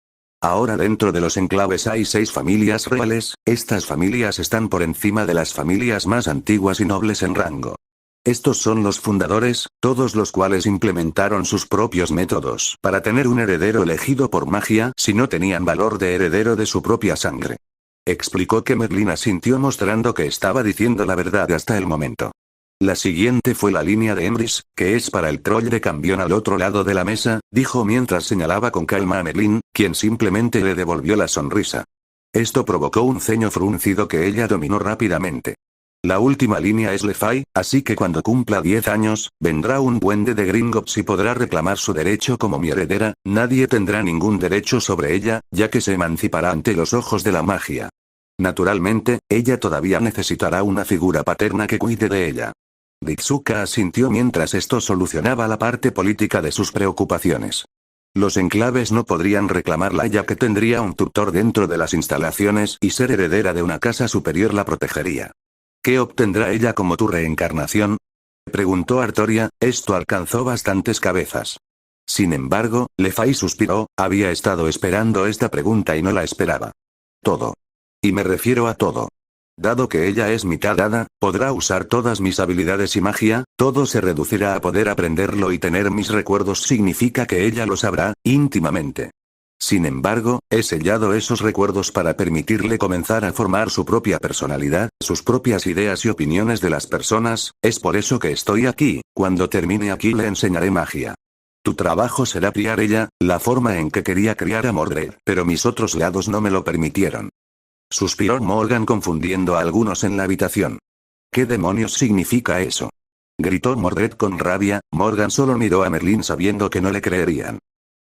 Ahora dentro de los enclaves hay 6 familias reales, estas familias están por encima de las familias más antiguas y nobles en rango. Estos son los fundadores, todos los cuales implementaron sus propios métodos para tener un heredero elegido por magia si no tenían valor de heredero de su propia sangre. Explicó que Merlin asintió mostrando que estaba diciendo la verdad hasta el momento. La siguiente fue la línea de Emrys, que es para el troll de cambión al otro lado de la mesa, dijo mientras señalaba con calma a Merlin, quien simplemente le devolvió la sonrisa. Esto provocó un ceño fruncido que ella dominó rápidamente. La última línea es Le Fay, así que cuando cumpla 10 años, vendrá un duende de Gringotts y podrá reclamar su derecho como mi heredera, nadie tendrá ningún derecho sobre ella, ya que se emancipará ante los ojos de la magia. Naturalmente, ella todavía necesitará una figura paterna que cuide de ella. Ritsuka asintió mientras esto solucionaba la parte política de sus preocupaciones. Los enclaves no podrían reclamarla ya que tendría un tutor dentro de las instalaciones y ser heredera de una casa superior la protegería. ¿Qué obtendrá ella como tu reencarnación? Preguntó Artoria, esto alcanzó bastantes cabezas. Sin embargo, Le Fay suspiró, había estado esperando esta pregunta y no la esperaba. Todo. Y me refiero a todo. Dado que ella es mitad hada, podrá usar todas mis habilidades y magia, todo se reducirá a poder aprenderlo y tener mis recuerdos significa que ella lo sabrá, íntimamente. Sin embargo, he sellado esos recuerdos para permitirle comenzar a formar su propia personalidad, sus propias ideas y opiniones de las personas, es por eso que estoy aquí, cuando termine aquí le enseñaré magia. Tu trabajo será criar ella, la forma en que quería criar a Mordred, pero mis otros lados no me lo permitieron. Suspiró Morgan confundiendo a algunos en la habitación. ¿Qué demonios significa eso? Gritó Mordred con rabia, Morgan solo miró a Merlin sabiendo que no le creerían.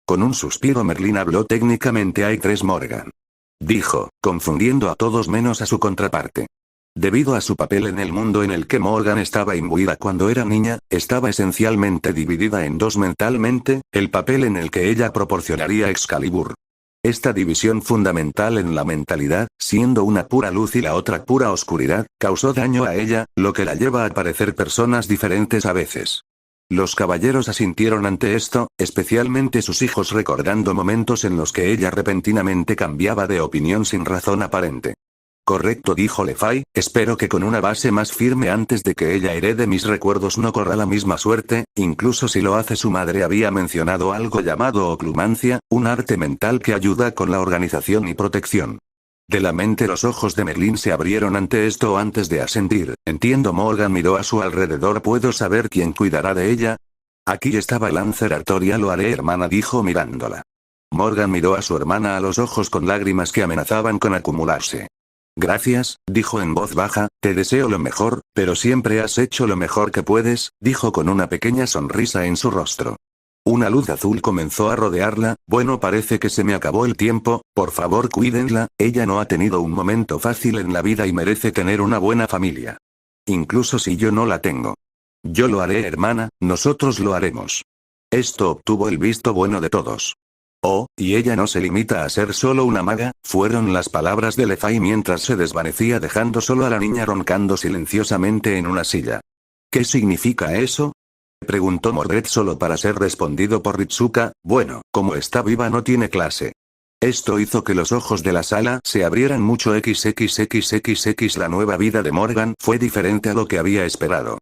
Con un suspiro Merlin habló técnicamente hay 3 Morgan. Dijo, confundiendo a todos menos a su contraparte. Debido a su papel en el mundo en el que Morgan estaba imbuida cuando era niña, estaba esencialmente dividida en 2 mentalmente, el papel en el que ella proporcionaría Excalibur. Esta división fundamental en la mentalidad, siendo una pura luz y la otra pura oscuridad, causó daño a ella, lo que la lleva a parecer personas diferentes a veces. Los caballeros asintieron ante esto, especialmente sus hijos recordando momentos en los que ella repentinamente cambiaba de opinión sin razón aparente. Correcto, dijo Le Fay, espero que con una base más firme antes de que ella herede mis recuerdos no corra la misma suerte, incluso si lo hace su madre había mencionado algo llamado oclumancia, un arte mental que ayuda con la organización y protección. De la mente los ojos de Merlin se abrieron ante esto antes de asentir, entiendo Morgan miró a su alrededor ¿puedo saber quién cuidará de ella? Aquí estaba Lancer Artoria lo haré hermana dijo mirándola. Morgan miró a su hermana a los ojos con lágrimas que amenazaban con acumularse. Gracias, dijo en voz baja, te deseo lo mejor, pero siempre has hecho lo mejor que puedes, dijo con una pequeña sonrisa en su rostro. Una luz azul comenzó a rodearla, bueno parece que se me acabó el tiempo, por favor cuídenla, ella no ha tenido un momento fácil en la vida y merece tener una buena familia. Incluso si yo no la tengo. Yo lo haré hermana, nosotros lo haremos. Esto obtuvo el visto bueno de todos. Oh, y ella no se limita a ser solo una maga, fueron las palabras de Le Fay mientras se desvanecía dejando solo a la niña roncando silenciosamente en una silla. ¿Qué significa eso? Preguntó Mordred solo para ser respondido por Ritsuka, bueno, como está viva no tiene clase. Esto hizo que los ojos de la sala se abrieran mucho xxxxx la nueva vida de Morgan fue diferente a lo que había esperado.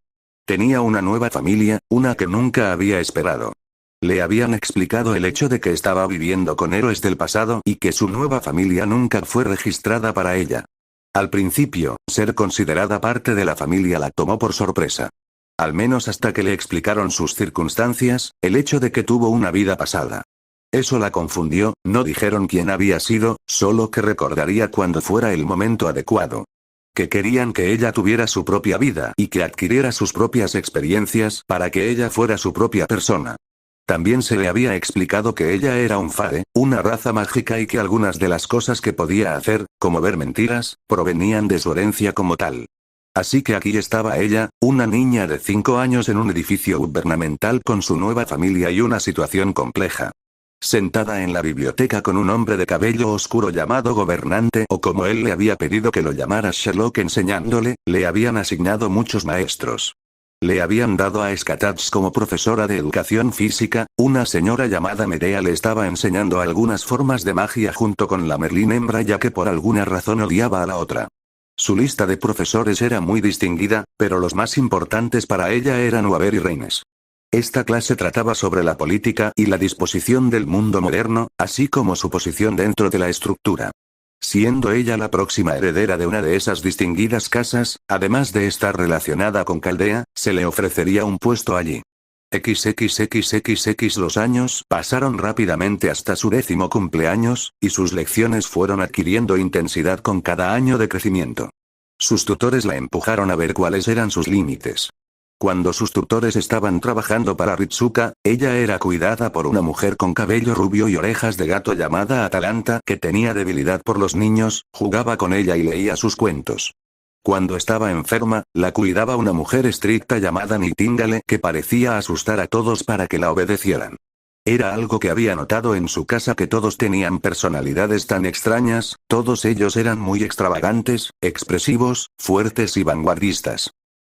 Tenía una nueva familia, una que nunca había esperado. Le habían explicado el hecho de que estaba viviendo con héroes del pasado y que su nueva familia nunca fue registrada para ella. Al principio, ser considerada parte de la familia la tomó por sorpresa. Al menos hasta que le explicaron sus circunstancias, el hecho de que tuvo una vida pasada. Eso la confundió, no dijeron quién había sido, solo que recordaría cuando fuera el momento adecuado. Que querían que ella tuviera su propia vida y que adquiriera sus propias experiencias para que ella fuera su propia persona. También se le había explicado que ella era un Fade, una raza mágica y que algunas de las cosas que podía hacer, como ver mentiras, provenían de su herencia como tal. Así que aquí estaba ella, una niña de 5 años en un edificio gubernamental con su nueva familia y una situación compleja. Sentada en la biblioteca con un hombre de cabello oscuro llamado gobernante o como él le había pedido que lo llamara Sherlock enseñándole, le habían asignado muchos maestros. Le habían dado a Skatats como profesora de educación física, una señora llamada Medea le estaba enseñando algunas formas de magia junto con la Merlín hembra ya que por alguna razón odiaba a la otra. Su lista de profesores era muy distinguida, pero los más importantes para ella eran Uaber y Reines. Esta clase trataba sobre la política y la disposición del mundo moderno, así como su posición dentro de la estructura. Siendo ella la próxima heredera de una de esas distinguidas casas, además de estar relacionada con Caldea, se le ofrecería un puesto allí. XXXXX los años pasaron rápidamente hasta su 10º cumpleaños, y sus lecciones fueron adquiriendo intensidad con cada año de crecimiento. Sus tutores la empujaron a ver cuáles eran sus límites. Cuando sus tutores estaban trabajando para Ritsuka, ella era cuidada por una mujer con cabello rubio y orejas de gato llamada Atalanta que tenía debilidad por los niños, jugaba con ella y leía sus cuentos. Cuando estaba enferma, la cuidaba una mujer estricta llamada Nightingale que parecía asustar a todos para que la obedecieran. Era algo que había notado en su casa que todos tenían personalidades tan extrañas, todos ellos eran muy extravagantes, expresivos, fuertes y vanguardistas.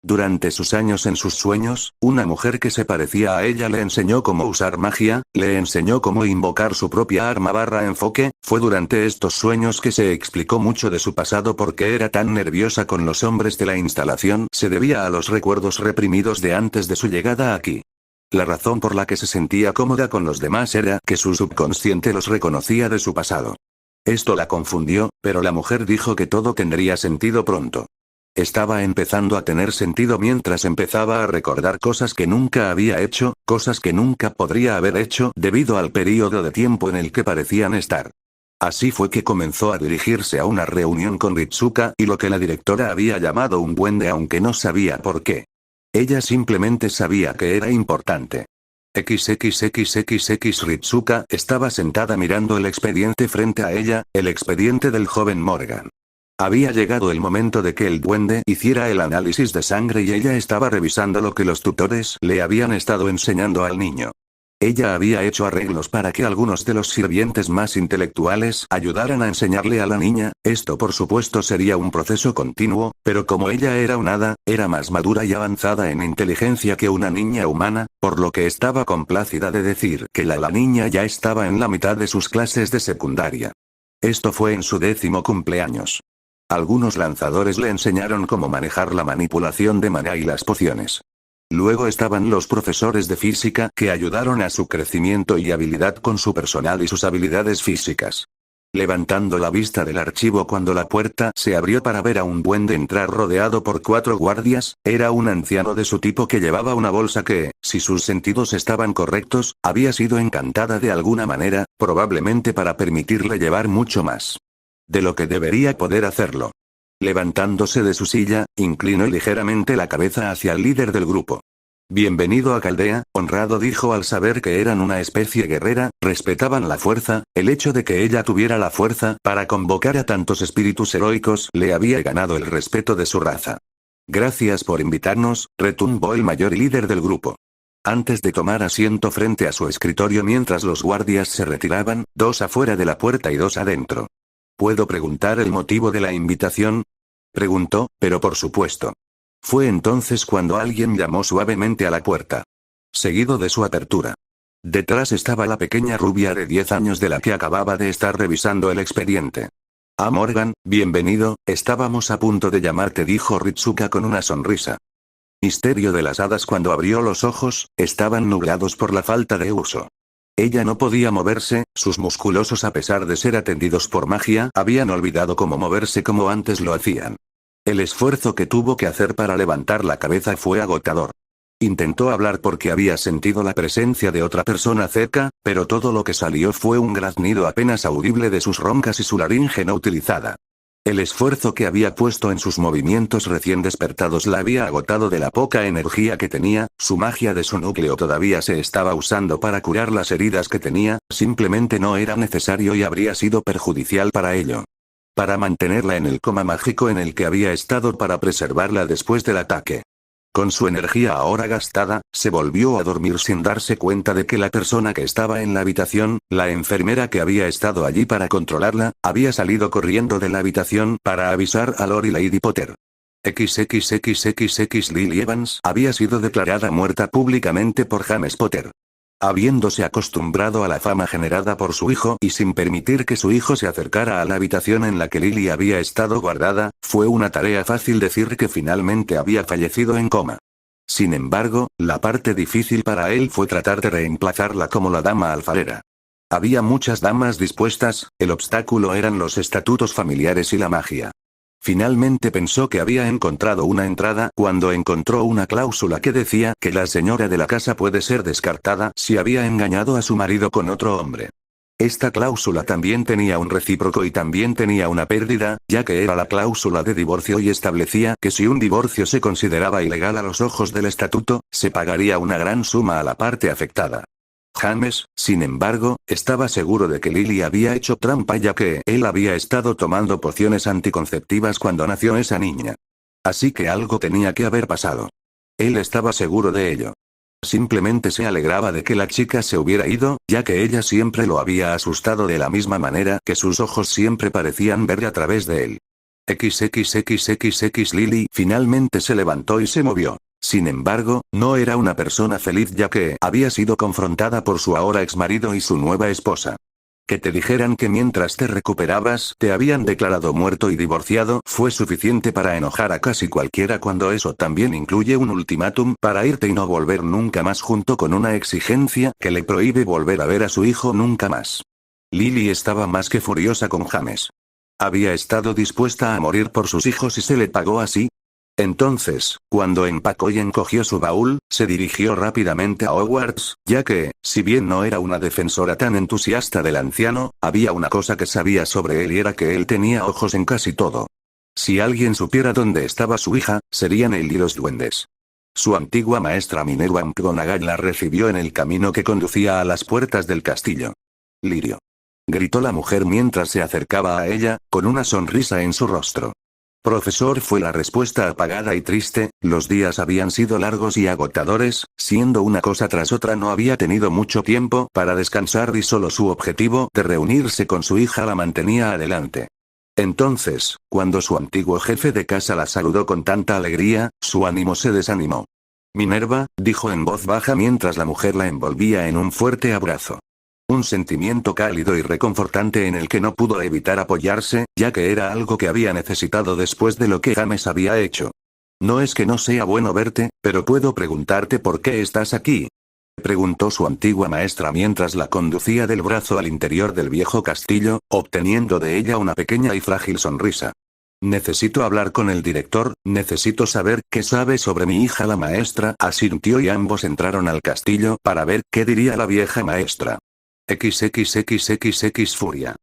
Durante sus años en sus sueños, una mujer que se parecía a ella le enseñó cómo usar magia, le enseñó cómo invocar su propia arma/enfoque, fue durante estos sueños que se explicó mucho de su pasado porque era tan nerviosa con los hombres de la instalación se debía a los recuerdos reprimidos de antes de su llegada aquí. La razón por la que se sentía cómoda con los demás era que su subconsciente los reconocía de su pasado. Esto la confundió, pero la mujer dijo que todo tendría sentido pronto. Estaba empezando a tener sentido mientras empezaba a recordar cosas que nunca había hecho, cosas que nunca podría haber hecho debido al período de tiempo en el que parecían estar. Así fue que comenzó a dirigirse a una reunión con Ritsuka y lo que la directora había llamado un duende aunque no sabía por qué. Ella simplemente sabía que era importante. XXXXX Ritsuka estaba sentada mirando el expediente frente a ella, el expediente del joven Morgan. Había llegado el momento de que el duende hiciera el análisis de sangre y ella estaba revisando lo que los tutores le habían estado enseñando al niño. Ella había hecho arreglos para que algunos de los sirvientes más intelectuales ayudaran a enseñarle a la niña, esto por supuesto sería un proceso continuo, pero como ella era un hada, era más madura y avanzada en inteligencia que una niña humana, por lo que estaba complacida de decir que la niña ya estaba en la mitad de sus clases de secundaria. Esto fue en su 10º cumpleaños. Algunos lanzadores le enseñaron cómo manejar la manipulación de maná y las pociones. Luego estaban los profesores de física que ayudaron a su crecimiento y habilidad con su personal y sus habilidades físicas. Levantando la vista del archivo cuando la puerta se abrió para ver a un duende entrar rodeado por 4 guardias, era un anciano de su tipo que llevaba una bolsa que, si sus sentidos estaban correctos, había sido encantada de alguna manera, probablemente para permitirle llevar mucho más de lo que debería poder hacerlo. Levantándose de su silla, inclinó ligeramente la cabeza hacia el líder del grupo. Bienvenido a Caldea, honrado dijo al saber que eran una especie guerrera, respetaban la fuerza, el hecho de que ella tuviera la fuerza para convocar a tantos espíritus heroicos le había ganado el respeto de su raza. Gracias por invitarnos, retumbó el mayor líder del grupo. Antes de tomar asiento frente a su escritorio mientras los guardias se retiraban, 2 afuera de la puerta y 2 adentro. ¿Puedo preguntar el motivo de la invitación? Preguntó, pero por supuesto. Fue entonces cuando alguien llamó suavemente a la puerta. Seguido de su apertura. Detrás estaba la pequeña rubia de 10 años de la que acababa de estar revisando el expediente. Ah Morgan, bienvenido, estábamos a punto de llamarte dijo Ritsuka con una sonrisa. Misterio de las hadas cuando abrió los ojos, estaban nublados por la falta de uso. Ella no podía moverse, sus musculosos a pesar de ser atendidos por magia habían olvidado cómo moverse como antes lo hacían. El esfuerzo que tuvo que hacer para levantar la cabeza fue agotador. Intentó hablar porque había sentido la presencia de otra persona cerca, pero todo lo que salió fue un graznido apenas audible de sus roncas y su laringe no utilizada. El esfuerzo que había puesto en sus movimientos recién despertados la había agotado de la poca energía que tenía, su magia de su núcleo todavía se estaba usando para curar las heridas que tenía, simplemente no era necesario y habría sido perjudicial para ello. Para mantenerla en el coma mágico en el que había estado para preservarla después del ataque. Con su energía ahora gastada, se volvió a dormir sin darse cuenta de que la persona que estaba en la habitación, la enfermera que había estado allí para controlarla, había salido corriendo de la habitación para avisar a Lord y Lady Potter. XXXXX Lily Evans había sido declarada muerta públicamente por James Potter. Habiéndose acostumbrado a la fama generada por su hijo y sin permitir que su hijo se acercara a la habitación en la que Lily había estado guardada, fue una tarea fácil decir que finalmente había fallecido en coma. Sin embargo, la parte difícil para él fue tratar de reemplazarla como la dama alfarera. Había muchas damas dispuestas, el obstáculo eran los estatutos familiares y la magia. Finalmente pensó que había encontrado una entrada cuando encontró una cláusula que decía que la señora de la casa puede ser descartada si había engañado a su marido con otro hombre. Esta cláusula también tenía un recíproco y también tenía una pérdida, ya que era la cláusula de divorcio y establecía que si un divorcio se consideraba ilegal a los ojos del estatuto, se pagaría una gran suma a la parte afectada. James, sin embargo, estaba seguro de que Lily había hecho trampa ya que él había estado tomando pociones anticonceptivas cuando nació esa niña. Así que algo tenía que haber pasado. Él estaba seguro de ello. Simplemente se alegraba de que la chica se hubiera ido, ya que ella siempre lo había asustado de la misma manera que sus ojos siempre parecían ver a través de él. XXXXX Lily finalmente se levantó y se movió. Sin embargo, no era una persona feliz ya que había sido confrontada por su ahora exmarido y su nueva esposa. Que te dijeran que mientras te recuperabas te habían declarado muerto y divorciado fue suficiente para enojar a casi cualquiera cuando eso también incluye un ultimátum para irte y no volver nunca más junto con una exigencia que le prohíbe volver a ver a su hijo nunca más. Lily estaba más que furiosa con James. Había estado dispuesta a morir por sus hijos y se le pagó así. Entonces, cuando empacó y encogió su baúl, se dirigió rápidamente a Hogwarts, ya que, si bien no era una defensora tan entusiasta del anciano, había una cosa que sabía sobre él y era que él tenía ojos en casi todo. Si alguien supiera dónde estaba su hija, serían él y los duendes. Su antigua maestra Minerva McGonagall la recibió en el camino que conducía a las puertas del castillo. Lirio. Gritó la mujer mientras se acercaba a ella, con una sonrisa en su rostro. Profesor, fue la respuesta apagada y triste, los días habían sido largos y agotadores, siendo una cosa tras otra no había tenido mucho tiempo para descansar y solo su objetivo de reunirse con su hija la mantenía adelante. Entonces, cuando su antiguo jefe de casa la saludó con tanta alegría, su ánimo se desanimó. Minerva, dijo en voz baja mientras la mujer la envolvía en un fuerte abrazo. Un sentimiento cálido y reconfortante en el que no pudo evitar apoyarse, ya que era algo que había necesitado después de lo que James había hecho. No es que no sea bueno verte, pero puedo preguntarte por qué estás aquí. Preguntó su antigua maestra mientras la conducía del brazo al interior del viejo castillo, obteniendo de ella una pequeña y frágil sonrisa. Necesito hablar con el director, necesito saber qué sabe sobre mi hija. La maestra asintió y ambos entraron al castillo para ver qué diría la vieja maestra. XXXXX furia.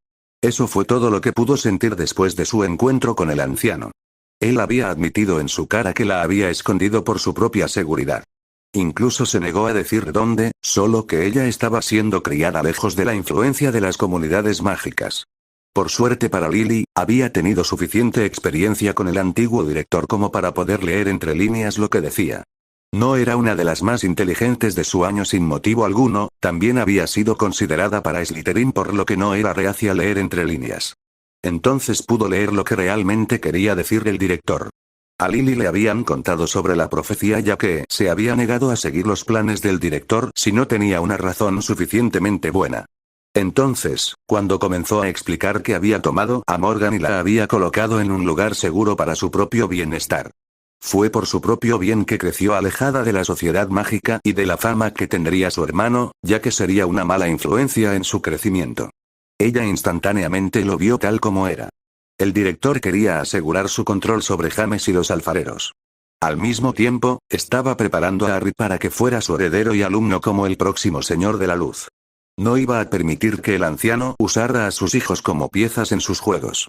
Eso fue todo lo que pudo sentir después de su encuentro con el anciano. Él había admitido en su cara que la había escondido por su propia seguridad. Incluso se negó a decir dónde, solo que ella estaba siendo criada lejos de la influencia de las comunidades mágicas. Por suerte para Lily, había tenido suficiente experiencia con el antiguo director como para poder leer entre líneas lo que decía. No era una de las más inteligentes de su año sin motivo alguno, también había sido considerada para Slytherin por lo que no era reacia a leer entre líneas. Entonces pudo leer lo que realmente quería decir el director. A Lily le habían contado sobre la profecía ya que se había negado a seguir los planes del director si no tenía una razón suficientemente buena. Entonces, cuando comenzó a explicar que había tomado a Morgan y la había colocado en un lugar seguro para su propio bienestar. Fue por su propio bien que creció alejada de la sociedad mágica y de la fama que tendría su hermano, ya que sería una mala influencia en su crecimiento. Ella instantáneamente lo vio tal como era. El director quería asegurar su control sobre James y los alfareros. Al mismo tiempo, estaba preparando a Harry para que fuera su heredero y alumno como el próximo Señor de la Luz. No iba a permitir que el anciano usara a sus hijos como piezas en sus juegos.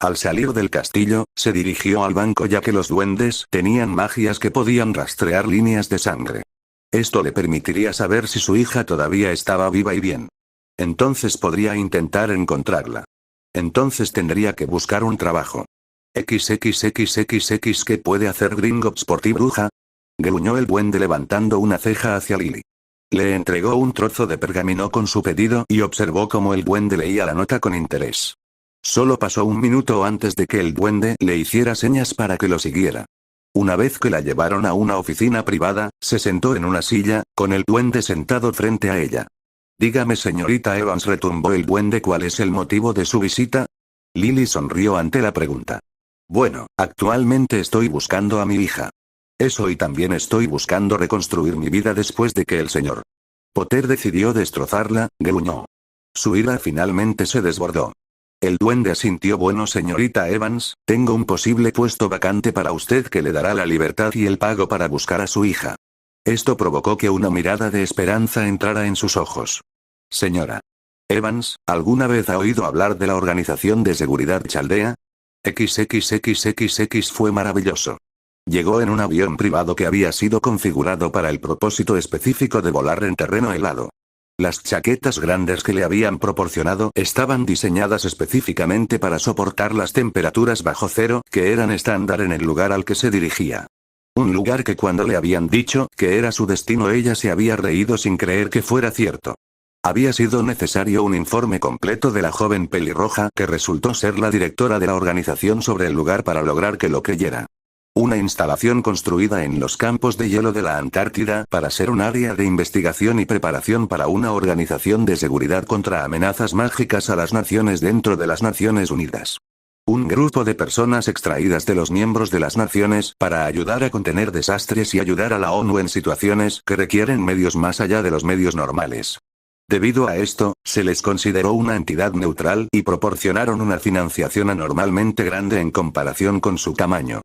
Al salir del castillo, se dirigió al banco ya que los duendes tenían magias que podían rastrear líneas de sangre. Esto le permitiría saber si su hija todavía estaba viva y bien. Entonces podría intentar encontrarla. Entonces tendría que buscar un trabajo. XXXXX ¿Qué puede hacer Gringotts por ti, bruja? Gruñó el duende levantando una ceja hacia Lily. Le entregó un trozo de pergamino con su pedido y observó cómo el duende leía la nota con interés. Solo pasó un minuto antes de que el duende le hiciera señas para que lo siguiera. Una vez que la llevaron a una oficina privada, se sentó en una silla, con el duende sentado frente a ella. Dígame, señorita Evans, retumbó el duende, ¿cuál es el motivo de su visita? Lily sonrió ante la pregunta. Bueno, actualmente estoy buscando a mi hija. Eso, y también estoy buscando reconstruir mi vida después de que el señor Potter decidió destrozarla, gruñó. Su ira finalmente se desbordó. El duende asintió. Bueno, señorita Evans, tengo un posible puesto vacante para usted que le dará la libertad y el pago para buscar a su hija. Esto provocó que una mirada de esperanza entrara en sus ojos. Señora Evans, ¿alguna vez ha oído hablar de la Organización de Seguridad Chaldea? XXXXX fue maravilloso. Llegó en un avión privado que había sido configurado para el propósito específico de volar en terreno helado. Las chaquetas grandes que le habían proporcionado estaban diseñadas específicamente para soportar las temperaturas bajo cero que eran estándar en el lugar al que se dirigía. Un lugar que cuando le habían dicho que era su destino ella se había reído sin creer que fuera cierto. Había sido necesario un informe completo de la joven pelirroja que resultó ser la directora de la organización sobre el lugar para lograr que lo creyera. Una instalación construida en los campos de hielo de la Antártida para ser un área de investigación y preparación para una organización de seguridad contra amenazas mágicas a las naciones dentro de las Naciones Unidas. Un grupo de personas extraídas de los miembros de las naciones para ayudar a contener desastres y ayudar a la ONU en situaciones que requieren medios más allá de los medios normales. Debido a esto, se les consideró una entidad neutral y proporcionaron una financiación anormalmente grande en comparación con su tamaño.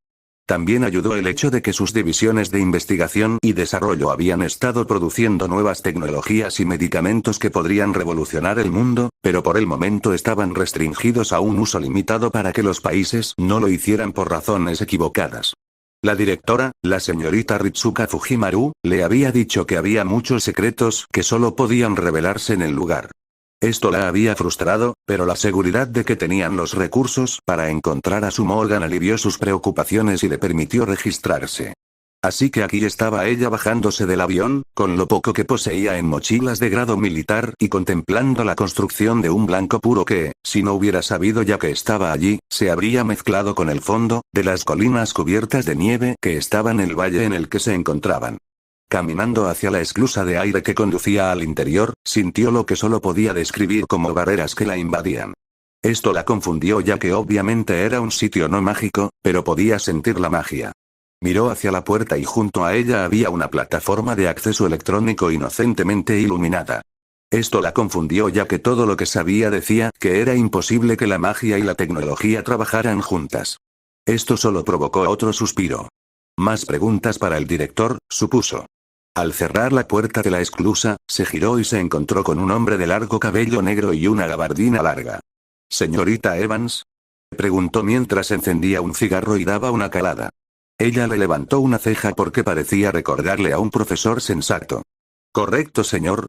También ayudó el hecho de que sus divisiones de investigación y desarrollo habían estado produciendo nuevas tecnologías y medicamentos que podrían revolucionar el mundo, pero por el momento estaban restringidos a un uso limitado para que los países no lo hicieran por razones equivocadas. La directora, la señorita Ritsuka Fujimaru, le había dicho que había muchos secretos que solo podían revelarse en el lugar. Esto la había frustrado, pero la seguridad de que tenían los recursos para encontrar a su Morgan alivió sus preocupaciones y le permitió registrarse. Así que aquí estaba ella bajándose del avión, con lo poco que poseía en mochilas de grado militar y contemplando la construcción de un blanco puro que, si no hubiera sabido ya que estaba allí, se habría mezclado con el fondo de las colinas cubiertas de nieve que estaban en el valle en el que se encontraban. Caminando hacia la esclusa de aire que conducía al interior, sintió lo que solo podía describir como barreras que la invadían. Esto la confundió ya que obviamente era un sitio no mágico, pero podía sentir la magia. Miró hacia la puerta y junto a ella había una plataforma de acceso electrónico inocentemente iluminada. Esto la confundió ya que todo lo que sabía decía que era imposible que la magia y la tecnología trabajaran juntas. Esto solo provocó otro suspiro. Más preguntas para el director, supuso. Al cerrar la puerta de la esclusa, se giró y se encontró con un hombre de largo cabello negro y una gabardina larga. ¿Señorita Evans? Preguntó mientras encendía un cigarro y daba una calada. Ella le levantó una ceja porque parecía recordarle a un profesor sensato. ¿Correcto, señor?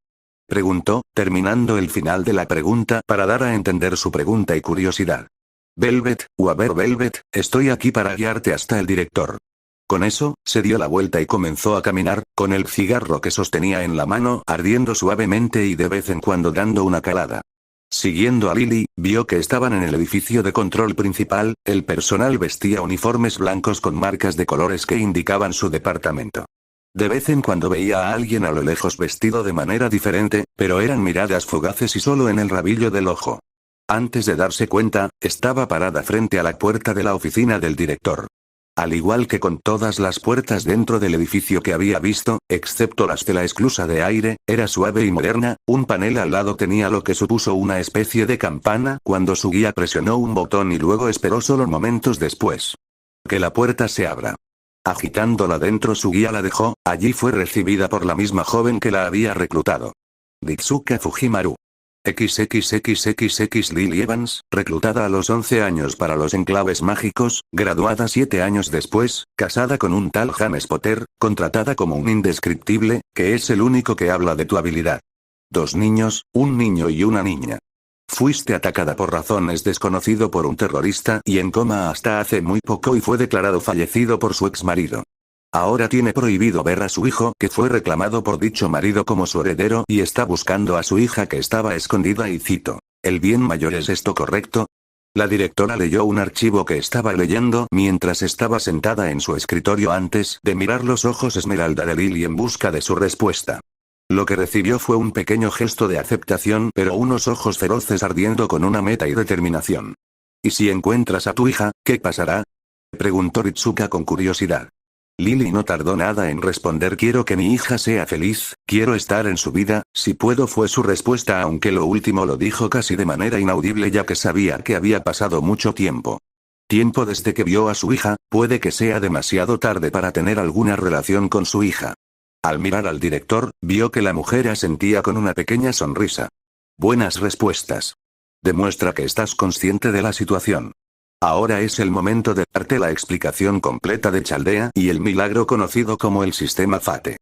Preguntó, terminando el final de la pregunta para dar a entender su pregunta y curiosidad. Velvet, Velvet, estoy aquí para guiarte hasta el director. Con eso, se dio la vuelta y comenzó a caminar, con el cigarro que sostenía en la mano ardiendo suavemente y de vez en cuando dando una calada. Siguiendo a Lily, vio que estaban en el edificio de control principal, el personal vestía uniformes blancos con marcas de colores que indicaban su departamento. De vez en cuando veía a alguien a lo lejos vestido de manera diferente, pero eran miradas fugaces y solo en el rabillo del ojo. Antes de darse cuenta, estaba parada frente a la puerta de la oficina del director. Al igual que con todas las puertas dentro del edificio que había visto, excepto las de la esclusa de aire, era suave y moderna, un panel al lado tenía lo que supuso una especie de campana cuando su guía presionó un botón y luego esperó solo momentos después. Que la puerta se abra. Agitándola dentro su guía la dejó, allí fue recibida por la misma joven que la había reclutado. Ritsuka Fujimaru. XXXXX Lily Evans, reclutada a los 11 años para los enclaves mágicos, graduada 7 años después, casada con un tal James Potter, contratada como un indescriptible, que es el único que habla de tu habilidad. 2 niños, un niño y una niña. Fuiste atacada por razones desconocido por un terrorista y en coma hasta hace muy poco y fue declarado fallecido por su exmarido. Ahora tiene prohibido ver a su hijo que fue reclamado por dicho marido como su heredero y está buscando a su hija que estaba escondida y cito. ¿El bien mayor es esto correcto? La directora leyó un archivo que estaba leyendo mientras estaba sentada en su escritorio antes de mirar los ojos esmeralda de Lily en busca de su respuesta. Lo que recibió fue un pequeño gesto de aceptación pero unos ojos feroces ardiendo con una meta y determinación. ¿Y si encuentras a tu hija, qué pasará? Preguntó Ritsuka con curiosidad. Lily no tardó nada en responder quiero que mi hija sea feliz, quiero estar en su vida, si puedo fue su respuesta aunque lo último lo dijo casi de manera inaudible ya que sabía que había pasado mucho tiempo. Tiempo desde que vio a su hija, puede que sea demasiado tarde para tener alguna relación con su hija. Al mirar al director, vio que la mujer asentía con una pequeña sonrisa. Buenas respuestas. Demuestra que estás consciente de la situación. Ahora es el momento de darte la explicación completa de Chaldea y el milagro conocido como el sistema Fate.